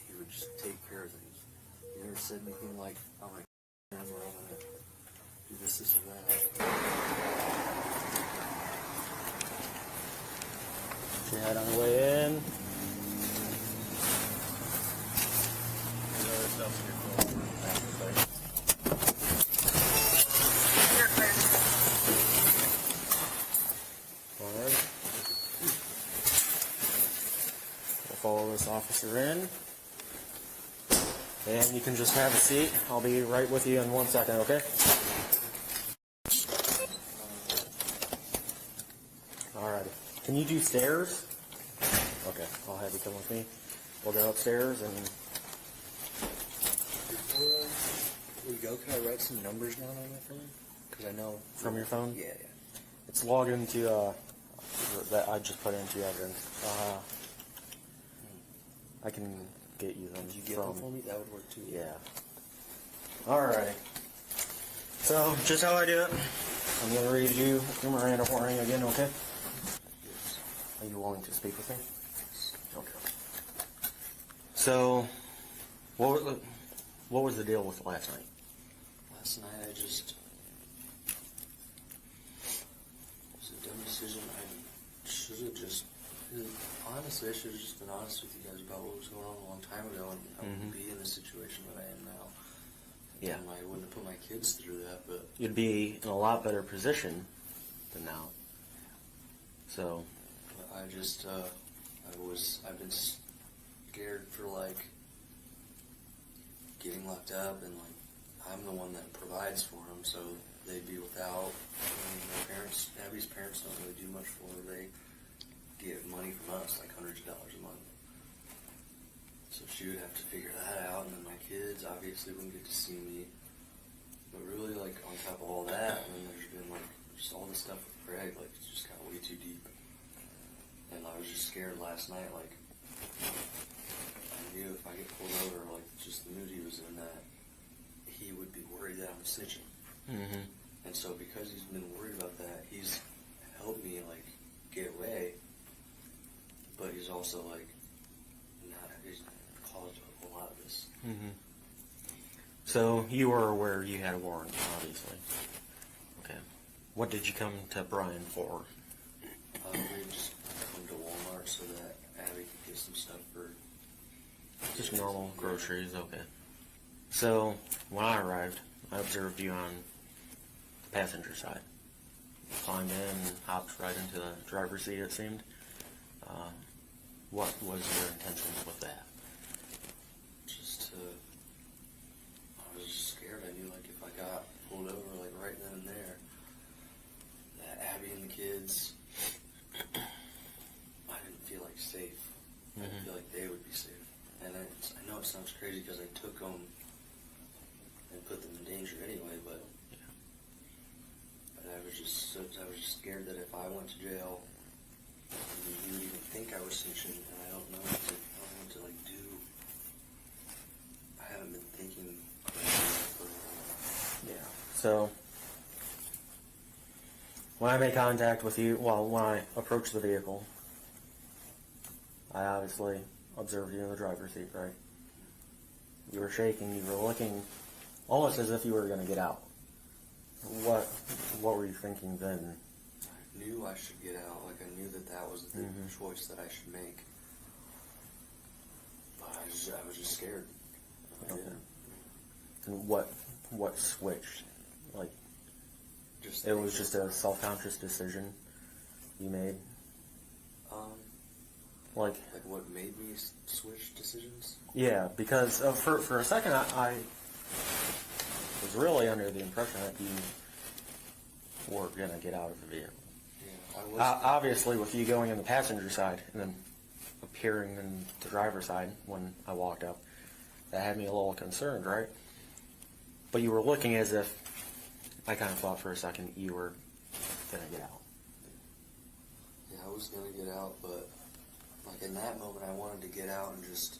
he would just take care of things. He never said anything like, I'm gonna or I'm gonna do this or that. She had on the way in. Alright. We'll follow this officer in. And you can just have a seat. I'll be right with you in 1 second, okay? Alrighty. Can you do stairs? Okay, I'll have you come with me. We'll go upstairs and... Before we go, can I write some numbers down on my phone? Because I know... From your phone? Yeah. It's logged into, that I just put into evidence. I can get you them. Could you get them for me? That would work too. Yeah. Alright. So, just how I do it, I'm going to read you your Miranda warning again, okay? Yes. Are you willing to speak with me? Okay. So, what was the deal with last night? Last night I just... It was a dumb decision. I should have just... Honestly, I should have just been honest with you guys about what was going on a long time ago, and I wouldn't be in the situation that I am now. Yeah. And I wouldn't have put my kids through that, but... You'd be in a lot better position than now. So, I just, I've been scared for, like, getting locked up, and, like, I'm the one that provides for them, so they'd be without. I mean, my parents, Abby's parents don't really do much for her. They get money from us, like hundreds of dollars a month. So she would have to figure that out, and then my kids obviously wouldn't get to see me. But really, like, on top of all that, and then there's been, like, just all this stuff with Greg, like, it's just got way too deep. And I was just scared last night, like, I knew if I get pulled over, like, just the mood he was in, that he would be worried that I'm snitching. mm-hmm. And so because he's been worried about that, he's helped me, like, get away. But he's also, like, he's caused a lot of this. Mm-hmm. So, you were aware you had a warrant, obviously. Okay. What did you come to Brian for? We just come to Walmart so that Abby could get some stuff for... Just normal groceries, okay. So, when I arrived, I observed you on the passenger side. You climbed in and hopped right into the driver's seat, it seemed. What was your intention with that? Just I was just scared. I knew, like, if I got pulled over, like, right then and there, that Abby and the kids, I didn't feel, like, safe. I didn't feel like they would be safe. And I know it sounds crazy because I took them and put them in danger anyway, but I was just scared that if I went to jail, you would even think I was snitching, and I don't know what to like do. I haven't been thinking for a while. Yeah. So, when I made contact with you, well, when I approached the vehicle, I obviously observed you in the driver's seat, right? You were shaking, you were looking almost as if you were going to get out. What were you thinking then? I knew I should get out. Like, I knew that was the choice that I should make. But I was just scared. Okay. And what switched? Like, it was just a self-conscious decision you made? Like what made me switch decisions? Yeah, because for a second I was really under the impression that you were going to get out of the vehicle. Yeah, I was. Obviously, with you going in the passenger side and then appearing in the driver's side when I walked up, that had me a little concerned, right? But you were looking as if, I kind of thought for a second you were going to get out. Yeah, I was going to get out, but like in that moment I wanted to get out and just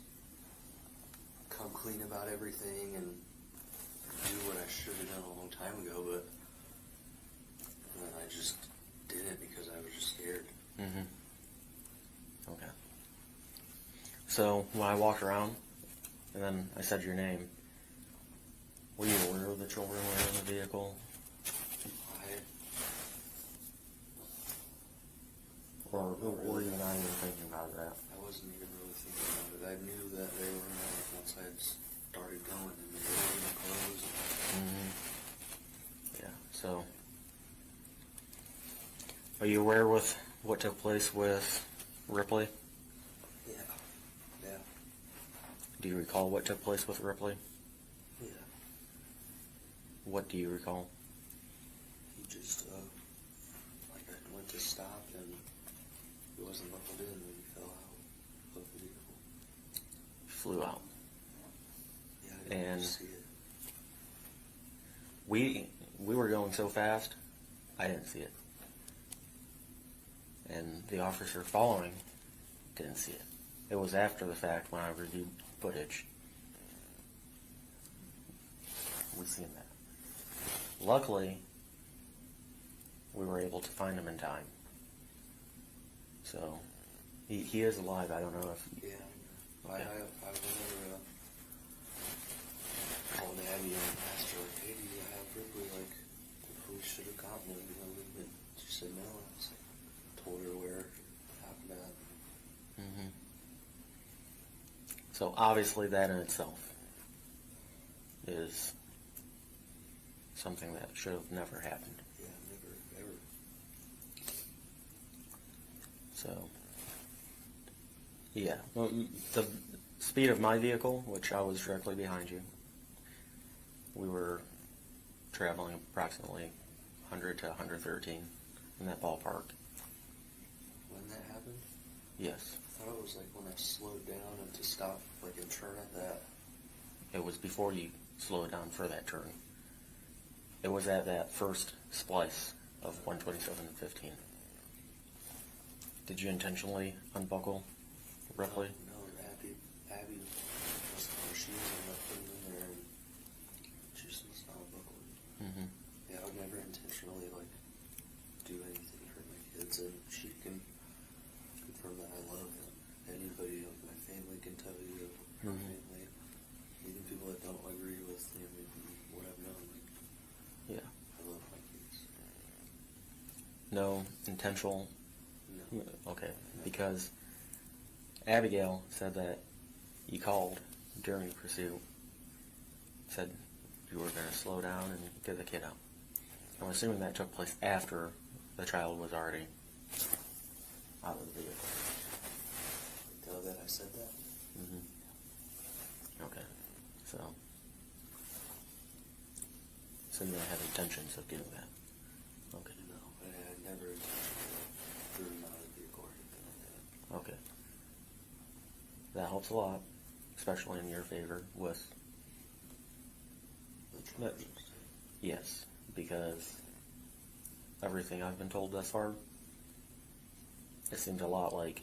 come clean about everything and do what I should have done a long time ago, but then I just didn't because I was just scared. Mm-hmm. Okay. So, when I walked around, and then I said your name, were you aware of the children were in the vehicle? Or were you not even thinking about that? I wasn't even really thinking about it. I knew that they were in there once I had started going and they were in the clothes. Mm-hmm. Yeah, so... Are you aware with what took place with Ripley? Yeah. Yeah. Do you recall what took place with Ripley? Yeah. What do you recall? He just, like I went to stop and he wasn't buckled in and he fell out of the vehicle. Flew out. Yeah, I didn't And see it. we were going so fast, I didn't see it. And the officer following didn't see it. It was after the fact when I reviewed footage. We seen that. Luckily, we were able to find him in time. So, he is alive. I don't know if... Yeah, I remember calling Abby and asked her, like, hey, do you have Ripley? Like, the police should have gotten him, you know, and she said no. I was like, told her where it happened at. Mm-hmm. So obviously that in itself is something that should have never happened. Yeah, never, ever. So, yeah. Well, the speed of my vehicle, which I was directly behind you, we were traveling approximately 100 to 113 in that ballpark. When that happened? Yes. I thought it was like when I slowed down and to stop, like, and turn at that. It was before you slowed down for that turn. It was at that first splice of 127 and 15. Did you intentionally unbuckle Ripley? No, Abby was she was in there, and she just must not have buckled. Mm-hmm. Yeah, I would never intentionally, like, do anything to hurt my kids, and she can confirm that I love them. Anybody of my family can tell you, her family, even people that don't agree with, you know, maybe what I've known, like, Yeah. I love my kids. No intentional? No. Okay, because Abigail said that you called during the pursuit, said you were going to slow down and get the kid out. I'm assuming that took place after the child was already out of the vehicle. Tell that I said that? Mm-hmm. Okay, so you don't have intentions of doing that? Okay. No, I had never intentionally threw him out of the vehicle or anything like that. Okay. That helps a lot, especially in your favor with... Yes, because everything I've been told thus far, it seems a lot like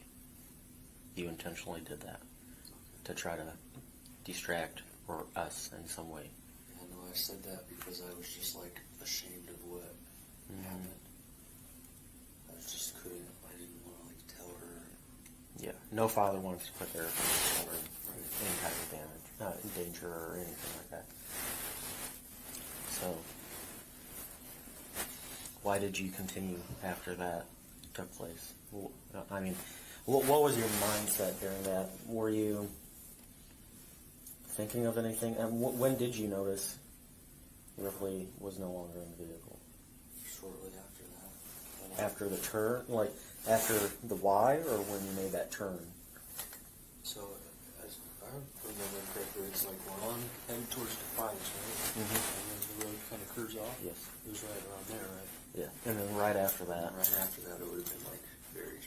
you intentionally did that to try to distract or us in some way. Yeah, no, I said that because I was just, like, ashamed of what happened. I just couldn't, I didn't want to, like, tell her. Yeah, no father wants to put their children in any kind of damage, not in danger or anything like that. So, why did you continue after that took place? I mean, what was your mindset during that? Were you thinking of anything? And when did you notice Ripley was no longer in the vehicle? Shortly after that. After the turn? Like, after the Y, or when you made that turn? So, as I remember correctly, it's like we're on heading towards Defiance, right? Mm-hmm. And then the road kind of curves off. Yes. It was right around there, right? Yeah. And then right after that? And right after that, it would have been like very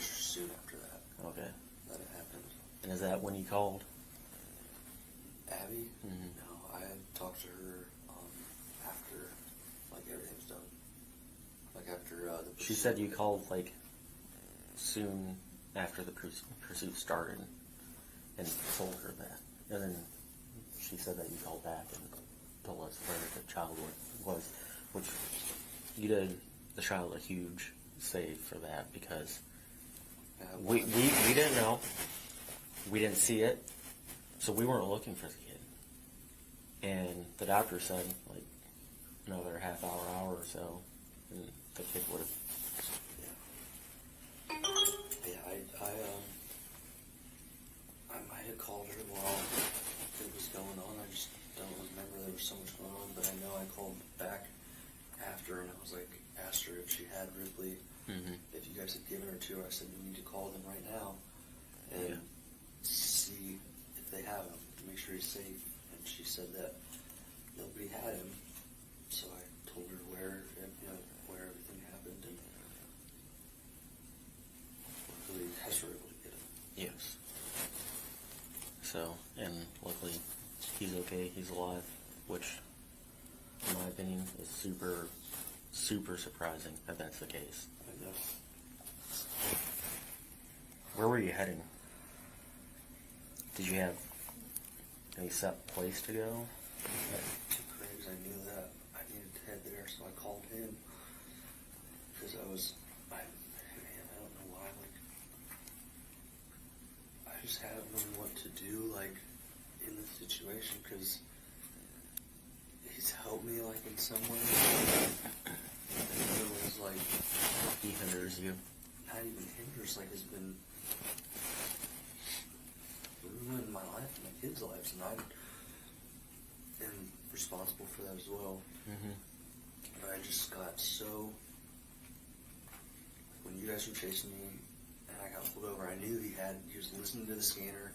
soon after that. Okay. That it happened. And is that when you called? Abby? Mm-hmm. No, I had talked to her after, like, everything was done. Like, after the pursuit. She said you called, like, soon after the pursuit started and told her that. And then she said that you called back and told us where the child was, which you did the child a huge save for that, because we didn't know. We didn't see it, so we weren't looking for the kid. And the doctor said, like, another half hour or so, and the kid would have. I might have called her while it was going on. I just don't remember. There was so much going on, but I know I called back after and I was like, asked her if she had Ripley, if you guys had given her to her. I said, you need to call them right now and see if they have him to make sure he's safe. And she said that nobody had him, so I told her where everything happened, and luckily I was able to get him. Yes. So, and luckily he's okay, he's alive, which, in my opinion, is super, super surprising that that's the case. I know. Where were you heading? Did you have any set place to go? To Craig's, I knew that I needed to head there, so I called him. Because I don't know why, like, I just haven't known what to do, like, in this situation, because he's helped me, like, in some way. It was like, He hinders you. not even hinders, like, has been ruining my life and my kids' lives, and I am responsible for that as well. Mm-hmm. But I just got so, when you guys were chasing me and I got pulled over, I knew he was listening to the scanner,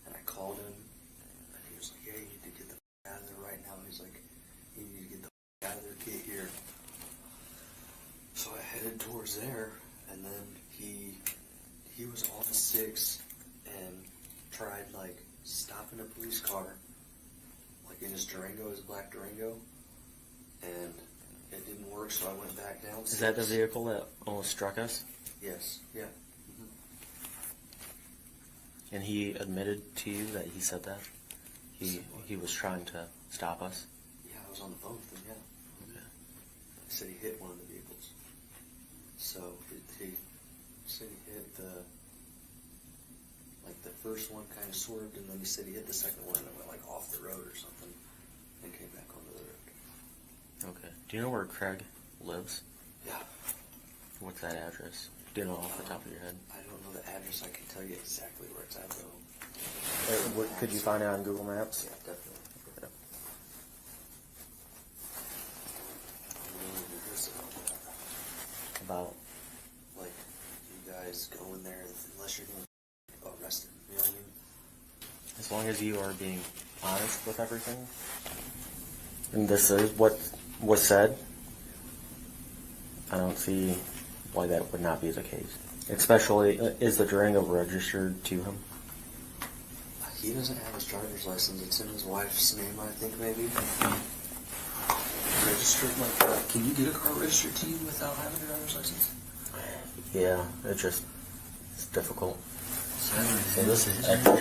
and I called him, and he was like, "Yeah, you need to get the out of there right now." He's like, "You need to get the out of there, get here." So I headed towards there, and then he was on 6 and tried, like, stopping a police car, like in his Durango, his black Durango, and it didn't work, so I went back down. Is that the vehicle that almost struck us? Yes, yeah. And he admitted to you that he said that? He was trying to stop us? Yeah, I was on the phone with him, yeah. Okay. He said he hit one of the vehicles. So he said he hit the first one kind of swerved, and then he said he hit the second one and it went, like, off the road or something and came back onto the road. Okay. Do you know where Craig lives? Yeah. What's that address? Do you know off the top of your head? I don't know the address. I can tell you exactly where it's at, though. Could you find it on Google Maps? Yeah, definitely. Okay. About? Like, you guys go in there unless you're going to arrest him, you know what I mean? As long as you are being honest with everything, and this is what was said, I don't see why that would not be the case. Especially, is the Durango registered to him? He doesn't have his driver's license. It's in his wife's name, I think, maybe. Registered, like, can you get a car registered to you without having a driver's license? Yeah, it's difficult. So this is extra.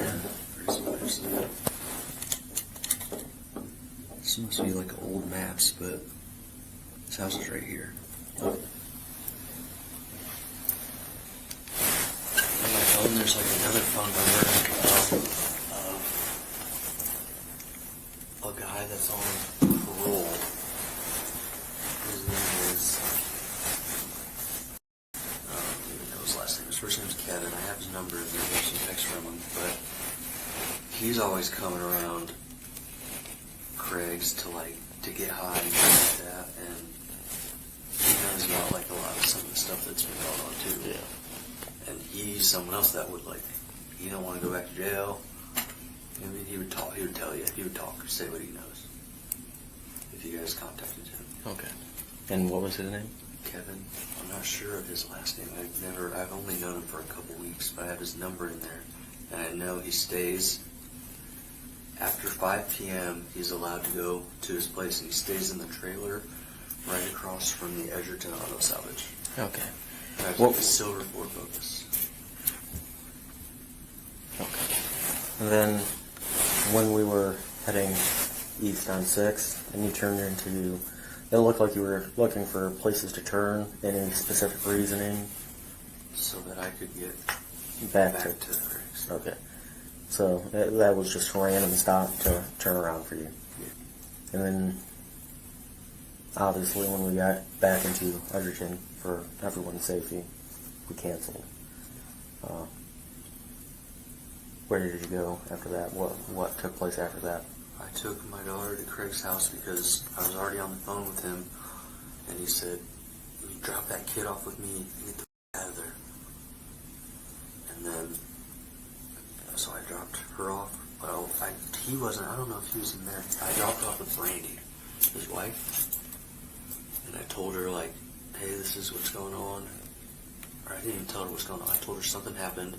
This must be like old maps, but this house is right here. On my phone, there's like another phone number of a guy that's on parole. His name is, I don't even know his last name. His first name's Kevin. I have his number if there's some text from him, but he's always coming around Craig's to get high and things like that, and he knows about like a lot of some of the stuff that's been going on too. Yeah. And he's someone else that would, like, he don't want to go back to jail. I mean, he would tell you, he would talk or say what he knows. If you guys contacted him. Okay. And what was his name? Kevin. I'm not sure of his last name. I've only known him for a couple weeks, but I have his number in there. And I know he stays, after 5 p.m., he's allowed to go to his place, and he stays in the trailer right across from the Edgerton Auto Salvage. Okay. Drives like a silver Ford Focus. Okay. And then when we were heading east on 6th, and you turned into, it looked like you were looking for places to turn. Any specific reasoning? So that I could get Back back to the Craig's. Okay. So that was just a random stop to turn around for you. And then, obviously, when we got back into Edgerton for everyone's safety, we canceled. Where did you go after that? What took place after that? I took my daughter to Craig's house because I was already on the phone with him, and he said, "You drop that kid off with me and get the out of there." And then, so I dropped her off. Well, he wasn't, I don't know if he was in there. I dropped off with Brandy, his wife, and I told her, like, "Hey, this is what's going on." Or I didn't even tell her what's going on. I told her something happened.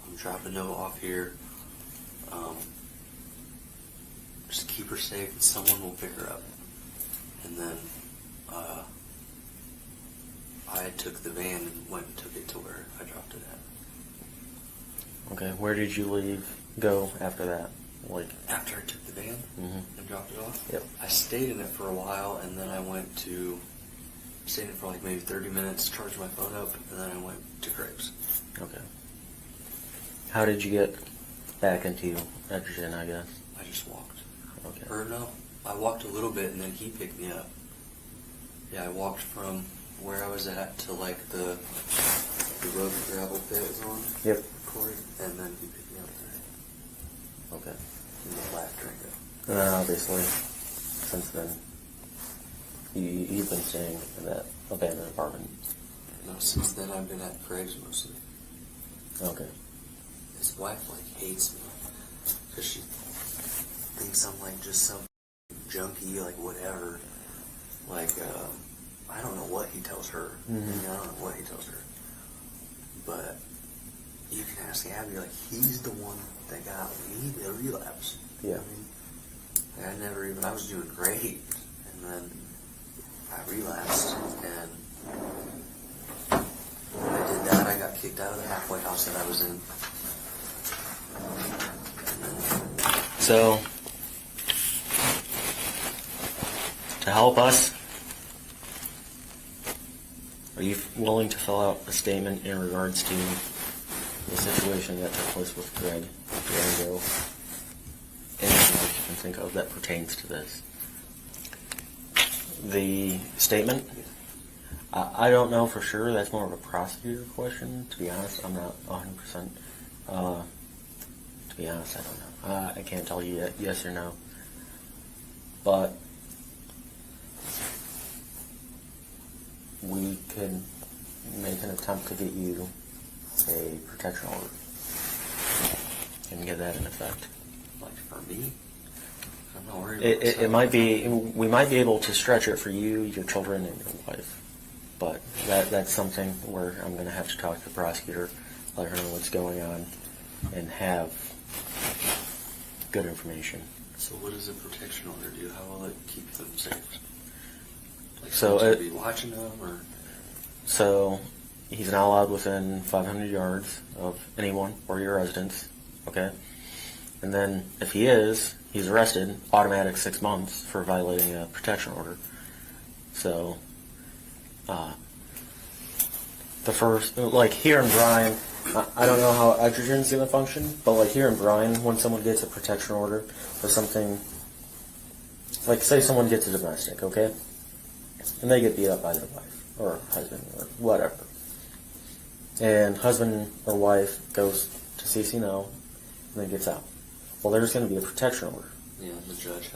I'm dropping Noah off here. Just keep her safe and someone will pick her up. And then I took the van and went and took it to where I dropped it at. Okay, where did you go after that? Like, After I took the van and dropped it off, Yep. I stayed in it for a while, and then I stayed in it for like maybe 30 minutes, charged my phone up, and then I went to Craig's. okay. How did you get back into Edgerton, I guess? I just walked. Okay. Or no, I walked a little bit, and then he picked me up. Yeah, I walked from where I was at to like the road the gravel pit was on. Yep. Corey, and then he picked me up there. Okay. In the black Durango. And then obviously, since then, you've been staying in that abandoned apartment. No, since then I've been at Craig's mostly. Okay. His wife like hates me because she thinks I'm like just some junkie, like whatever. Like I don't know what he tells her. I mean, I don't know what he tells her. But you can ask Abby, like he's the one that got me the relapse. Yeah. I mean, I was doing great, and then I relapsed, and when I did that, I got kicked out of the halfway house that I was in. So, to help us, are you willing to fill out a statement in regards to the situation that took place with Greg Durango? Anything that you can think of that pertains to this? The statement? I don't know for sure. That's more of a prosecutor question. To be honest, I'm not 100%. To be honest, I don't know. I can't tell you yes or no. But we could make an attempt to get you a protection order and get that in effect. Like for me, I'm not worried. It might be. We might be able to stretch it for you, your children, and your wife. But that's something where I'm going to have to talk to the prosecutor, let her know what's going on, and have good information. So what does a protection order do? How will it keep them safe? Like So to be watching them, or so he's not allowed within 500 yards of anyone or your residence. Okay, and then if he is, he's arrested. Automatic 6 months for violating a protection order. So. The first, like here in Bryan, I don't know how Edgerton's going to function, but like here in Bryan, when someone gets a protection order for something, like say someone gets a domestic, okay, and they get beat up by their wife or husband or whatever, and husband or wife goes to CCNO and then gets out. Well, there's going to be a protection order. yeah, the judge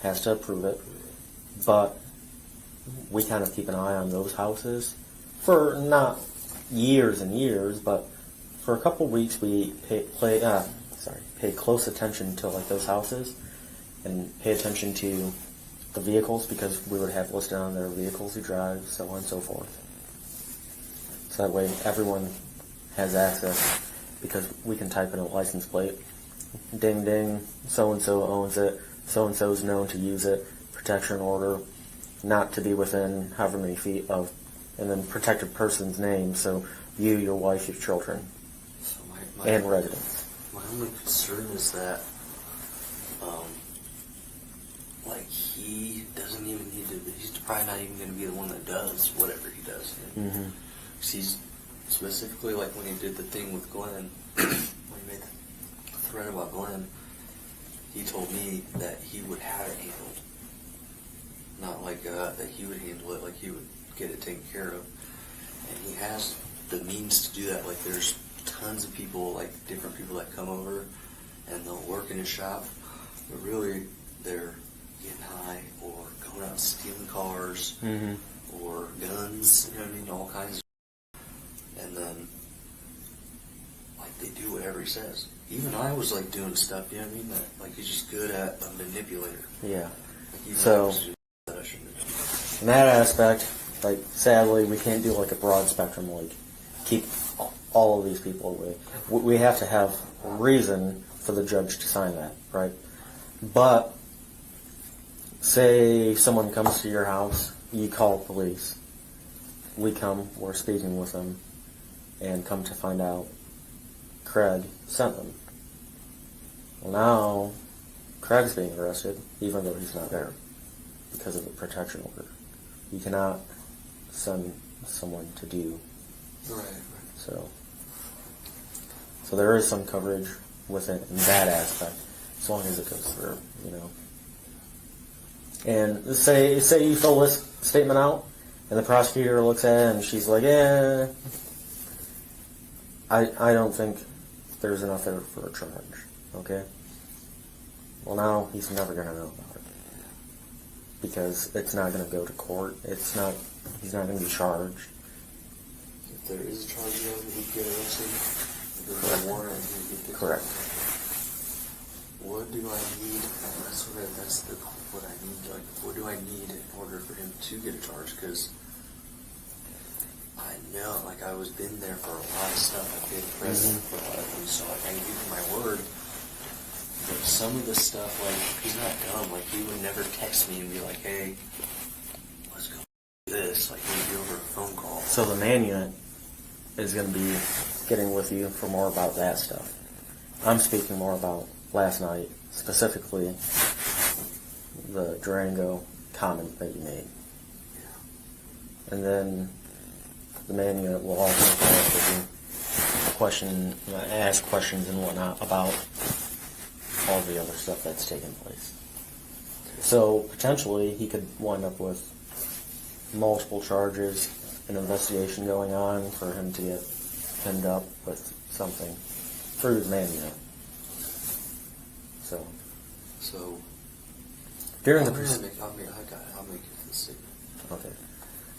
Has to approve it, but we kind of keep an eye on those houses for not years and years, but for a couple weeks we pay close attention to like those houses and pay attention to the vehicles because we would have listed on their vehicles he drives, so on and so forth. So that way everyone has access because we can type in a license plate, ding ding, so and so owns it, so and so is known to use it, protection order, not to be within however many feet of, and then protected person's name, so you, your wife, your children, So and residents. My only concern is that, like he doesn't even need to. He's probably not even going to be the one that does whatever he does. Mm-hmm. 'Cause he's specifically like when he did the thing with Glenn, when he made the threat about Glenn, he told me that he would have it handled. Not like that he would handle it, like he would get it taken care of. And he has the means to do that. Like there's tons of people, like different people that come over and they'll work in his shop, but really they're getting high or going out and stealing cars or guns, you know what I mean, all kinds of and then like they do whatever he says. Even I was like doing stuff, you know what I mean, that like he's just good at a manipulator. Yeah. Like, So in that aspect, like sadly, we can't do like a broad spectrum, like keep all of these people away. We have to have a reason for the judge to sign that, right? But say someone comes to your house, you call police. We come, we're speaking with them, and come to find out Craig sent them. Well, now Craig's being arrested, even though he's not there, because of the protection order. You cannot send someone to do. Right. So there is some coverage with it in that aspect, as long as it goes through, you know. And say you fill this statement out, and the prosecutor looks at it and she's like, I don't think there's enough there for a charge. Okay? Well, now he's never going to know about it, because it's not going to go to court. He's not going to be charged. If there is a charge, though, he'd get arrested. If there's a warrant, he'd get Correct. What do I need? That's what I need. Like, what do I need in order for him to get a charge? Because I know, like, I was been there for a lot of stuff. I've been present for a lot of things, so like, I can give you my word. But some of the stuff, like, he's not dumb. Like, he would never text me and be like, "Hey, let's go do this." Like, he'd be over a phone call. So the man unit is going to be getting with you for more about that stuff. I'm speaking more about last night, specifically the Durango comment that you made. And then the man unit will also ask questions and whatnot about all the other stuff that's taken place. So potentially he could wind up with multiple charges, an investigation going on for him to get pinned up with something through the man unit. So during I'll the make it this statement. Okay.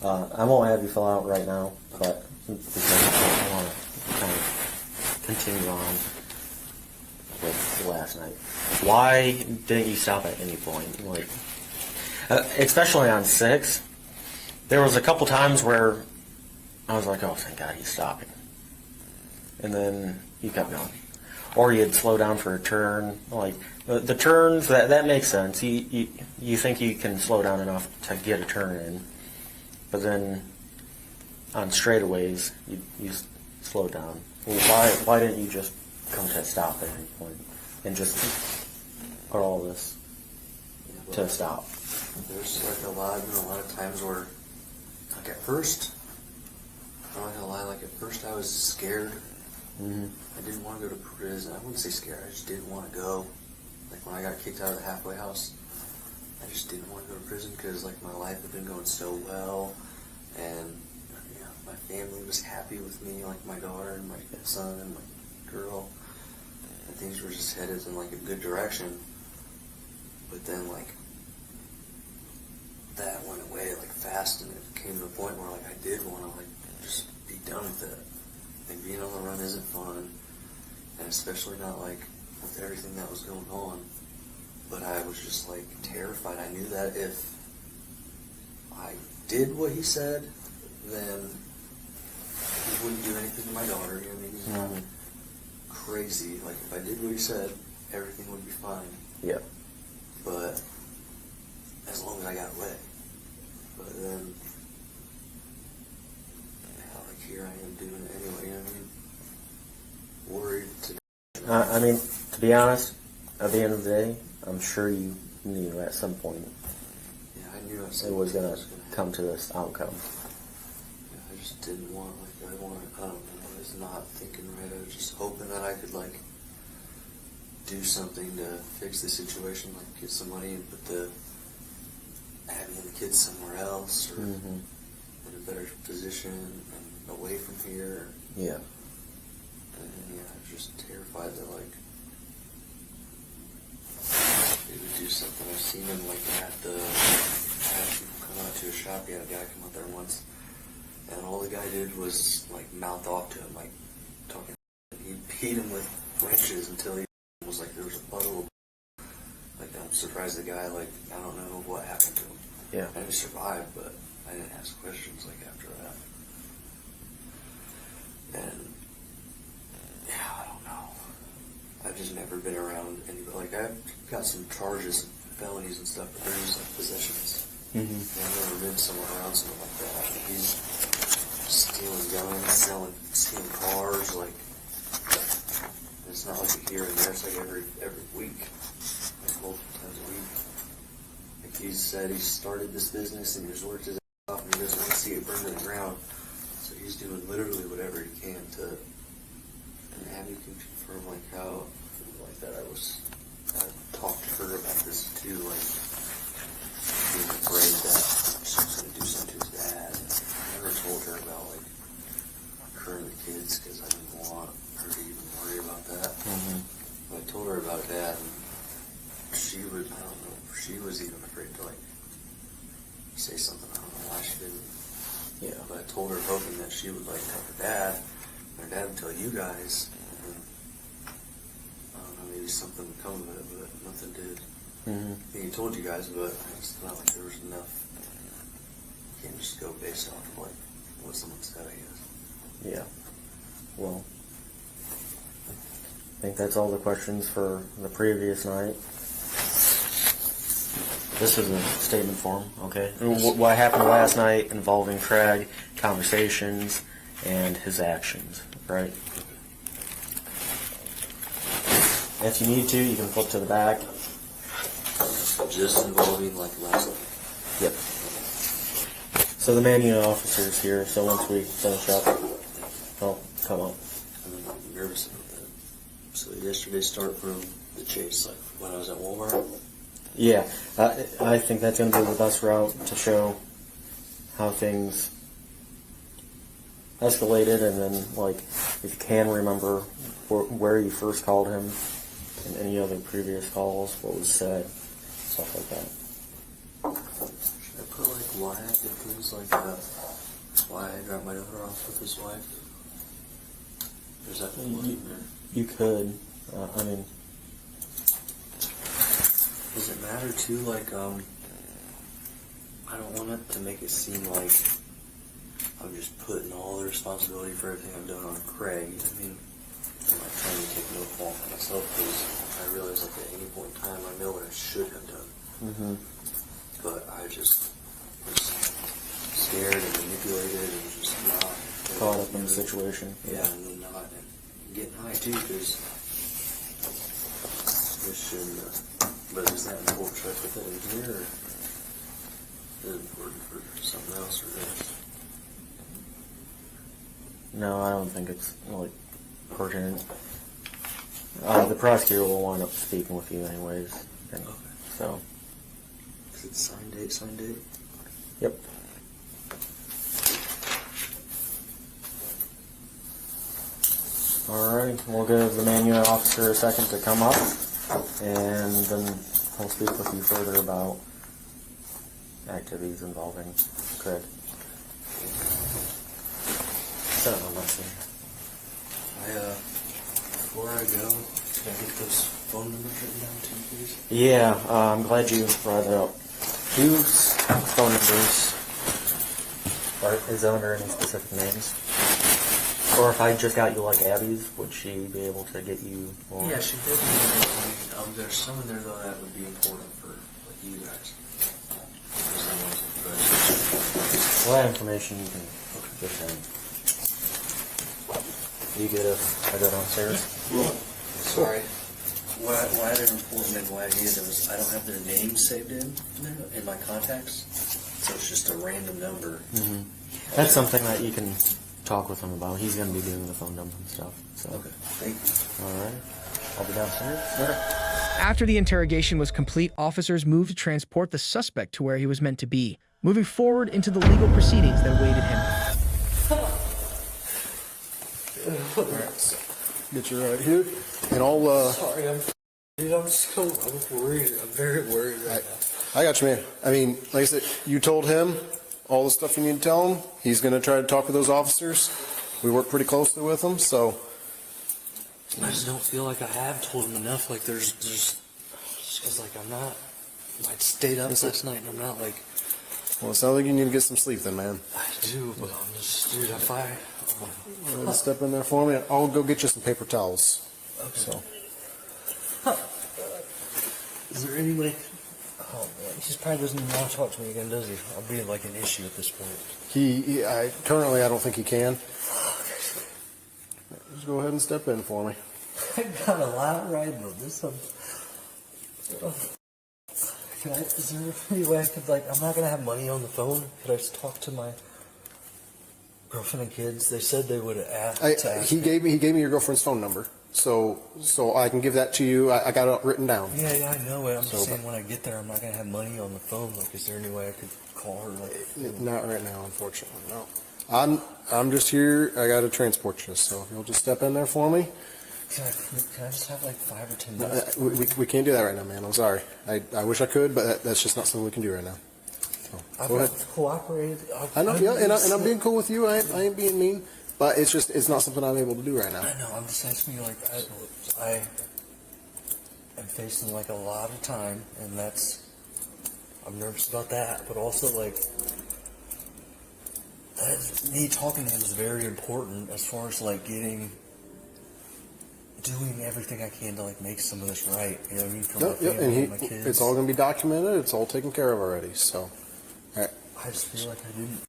I won't have you fill out right now, but because I want to kind of continue on with last night. Why didn't you stop at any point? Like, especially on 6, there was a couple times where I was like, "Oh, thank God he's stopping," and then you kept going, or you'd slow down for a turn. Like the turns, that makes sense. You think you can slow down enough to get a turn in, but then on straightaways you slow down. Well, why didn't you just come to a stop at any point and just put all this to a stop? There's like a lot of times where, like, at first, I'm not gonna lie, like at first I was scared. I didn't want to go to prison. I wouldn't say scared, I just didn't want to go. Like when I got kicked out of the halfway house, I just didn't want to go to prison because like my life had been going so well, and you know, my family was happy with me, like my daughter and my son and my girl, and things were just headed in like a good direction. But then like that went away like fast, and it came to a point where like I did want to like just be done with it. Like being on the run isn't fun, and especially not like with everything that was going on. But I was just like terrified. I knew that if I did what he said, then he wouldn't do anything to my daughter. You know what I mean? He's not crazy. Like if I did what he said, everything would be fine. Yeah. But as long as I got away. But then, yeah, like here I am doing it anyway. You know what I mean? Worried to. I mean, to be honest, at the end of the day, I'm sure you knew at some point Yeah, I knew it was going to come to this outcome. Yeah, I just didn't want, like, I don't know, I was not thinking right. I was just hoping that I could, like, do something to fix the situation, like get some money and put Abby and the kids somewhere else, or in a better position and away from here. Yeah. And yeah, I was just terrified that like they would do something. I've seen him like I had people come out to a shop. He had a guy come out there once, and all the guy did was like mouth off to him, like talking. He beat him with wrenches until he was like there was a puddle. Like I'm surprised the guy, like I don't know what happened to him. Yeah. I didn't survive, but I didn't ask questions like after that. And yeah, I don't know. I've just never been around anybody. Like I've got some charges, felonies and stuff, but they're just like possessions. I've never been somewhere around someone like that. He's stealing guns, stealing cars, like it's not like a here and there. It's like every week, like multiple times a week. Like he said, he started this business and he's worked his ass off, and he doesn't want to see it burn to the ground. So he's doing literally whatever he can to. And Abby can confirm like how, like that. I talked to her about this too, like being afraid that she was going to do something to his dad. I never told her about like her and the kids because I didn't want her to even worry about that. But I told her about Dad, and she was, I don't know, she was even afraid to like say something. I don't know why she didn't. Yeah. But I told her hoping that she would like tell her dad, and her dad would tell you guys, and I don't know, maybe something would come of it, but nothing did. I think he told you guys, but it's not like there was enough. You can't just go based off of like what someone said, I guess. Yeah. Well, I think that's all the questions for the previous night. This is a statement form, okay? What happened last night involving Craig, conversations, and his actions, right? If you need to, you can flip to the back. Just involving like last night. Yep. So the man unit officer is here, so once we finish up, I'll come up. I'm nervous about that. So yesterday start from the chase, like when I was at Walmart. Yeah, I think that's going to be the best route to show how things escalated, and then, like, if you can remember where you first called him and any other previous calls, what was said, stuff like that. Should I put, like, why I did things like why I dropped my daughter off with his wife? Or is that You could. I mean... Does it matter too? Like, I don't want it to make it seem like I'm just putting all the responsibility for everything I've done on Craig. I mean, I'm not trying to take no fault for myself because I realize like at any point in time I know what I should have done. But I just was scared and manipulated and just not caught up in the situation. Yeah, and then not getting high too because this shouldn't. But is that important to put that in here, or is it important for something else, or this? No, I don't think it's, like, pertinent. The prosecutor will wind up speaking with you anyways. And Okay. So. Is it sign date? Yep. Alright, we'll give the man unit officer a second to come up, and then he'll speak with you further about activities involving Craig. So, Before I go, can I get those phone numbers written down too, please? Yeah, I'm glad you brought it up. Whose phone numbers is under any specific names? Or if I just got you like Abby's, would she be able to get you more? Yeah, she did. There's some in there though that would be important for like you guys. Well, that information you can get send. You get I go downstairs? Sorry. What I had important and what I needed was I don't have their names saved in there in my contacts, so it's just a random number. That's something that you can talk with him about. He's going to be doing the phone dump and stuff. So. Okay, thank you. All right. I'll be downstairs. After the interrogation was complete, officers moved to transport the suspect to where he was meant to be, moving forward into the legal proceedings that awaited him. Get you right here, and I'll. Sorry, I'm worried. I'm very worried right now. I got you, man. I mean, like I said, you told him all the stuff you need to tell him. He's going to try to talk with those officers. We work pretty closely with them, so. I just don't feel like I have told him enough. Like there's because like I'm not. I stayed up last night and I'm not like. Well, it sounds like you need to get some sleep then, man. I do, but I'm just, dude, if I. Step in there for me. I'll go get you some paper towels. Okay. So. Is there any way? Oh man, he just probably doesn't want to talk to me again, does he? I'll be like an issue at this point. Currently, I don't think he can. Just go ahead and step in for me. I got a lot riding on this one. Is there any way I could, like, I'm not gonna have money on the phone. Could I just talk to my girlfriend and kids? They said they would ask. He gave me your girlfriend's phone number, so I can give that to you. I got it written down. Yeah, I know it. I'm just saying when I get there, I'm not gonna have money on the phone. Like, is there any way I could call her? Like, not right now, unfortunately. No. I'm just here. I got to transport you, so if you'll just step in there for me. Can I just have like 5 or 10 minutes? We can't do that right now, man. I'm sorry. I wish I could, but that's just not something we can do right now. So, I've go ahead. cooperated. I know, yeah, and I'm being cool with you. I ain't being mean, but it's not something I'm able to do right now. I know. I'm just asking you, like, I am facing like a lot of time, and I'm nervous about that, but also like me talking to him is very important as far as like doing everything I can to like make some of this right. You know what I mean? For my family and my kids. It's all gonna be documented. It's all taken care of already. So, all right. I just feel like I didn't.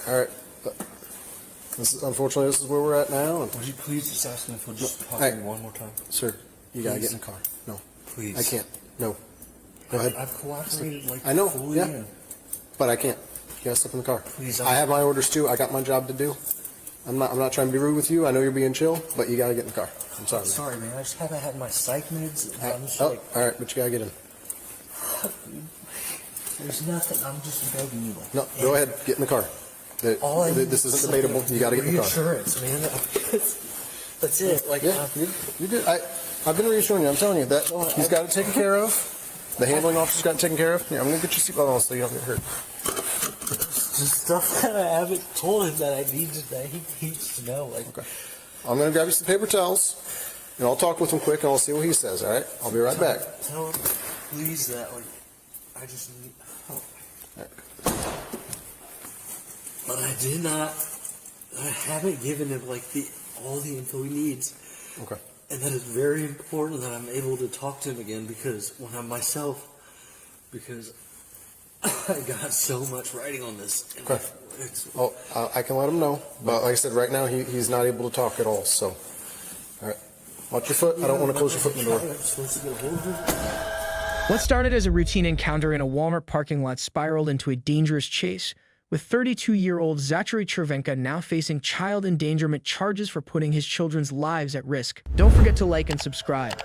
All right. Unfortunately, this is where we're at now. Would you please just ask him if he'll just talk to me one more time? Sir, you gotta get in the car. No. Please. I can't. No. Go ahead. I've cooperated like I know. fully. Yeah. But I can't. You gotta step in the car. Please. I have my orders too. I got my job to do. I'm not trying to be rude with you. I know you're being chill, but you gotta get in the car. I'm sorry, man. Sorry, man. I just haven't had my psych meds. All right, but you gotta get in. There's nothing. I'm just begging you. Like, No, go ahead. Get in the car. This isn't debatable. You gotta get in the car. Reassurance, man. That's it. Like, yeah, you did. I've been reassuring you. I'm telling you that he's got it taken care of. The handling officer's got it taken care of. Here, I'm gonna get your seatbelt on so you don't get hurt. Just stuff that I haven't told him that he needs to know. Like, okay. I'm gonna grab you some paper towels, and I'll talk with him quick, and I'll see what he says. All right? I'll be right back. Tell him, please, that like I just need help. Right. But I haven't given him like all the info he needs. Okay. And that is very important that I'm able to talk to him again because when I'm myself, because I got so much writing on this. Okay. I can let him know, but like I said, right now he's not able to talk at all. So, all right. Watch your foot. I don't want to close your foot in the door. I'm supposed to get a hold of him. What started as a routine encounter in a Walmart parking lot spiraled into a dangerous chase, with 32-year-old Zachary Chervenka now facing child endangerment charges for putting his children's lives at risk. Don't forget to like and subscribe.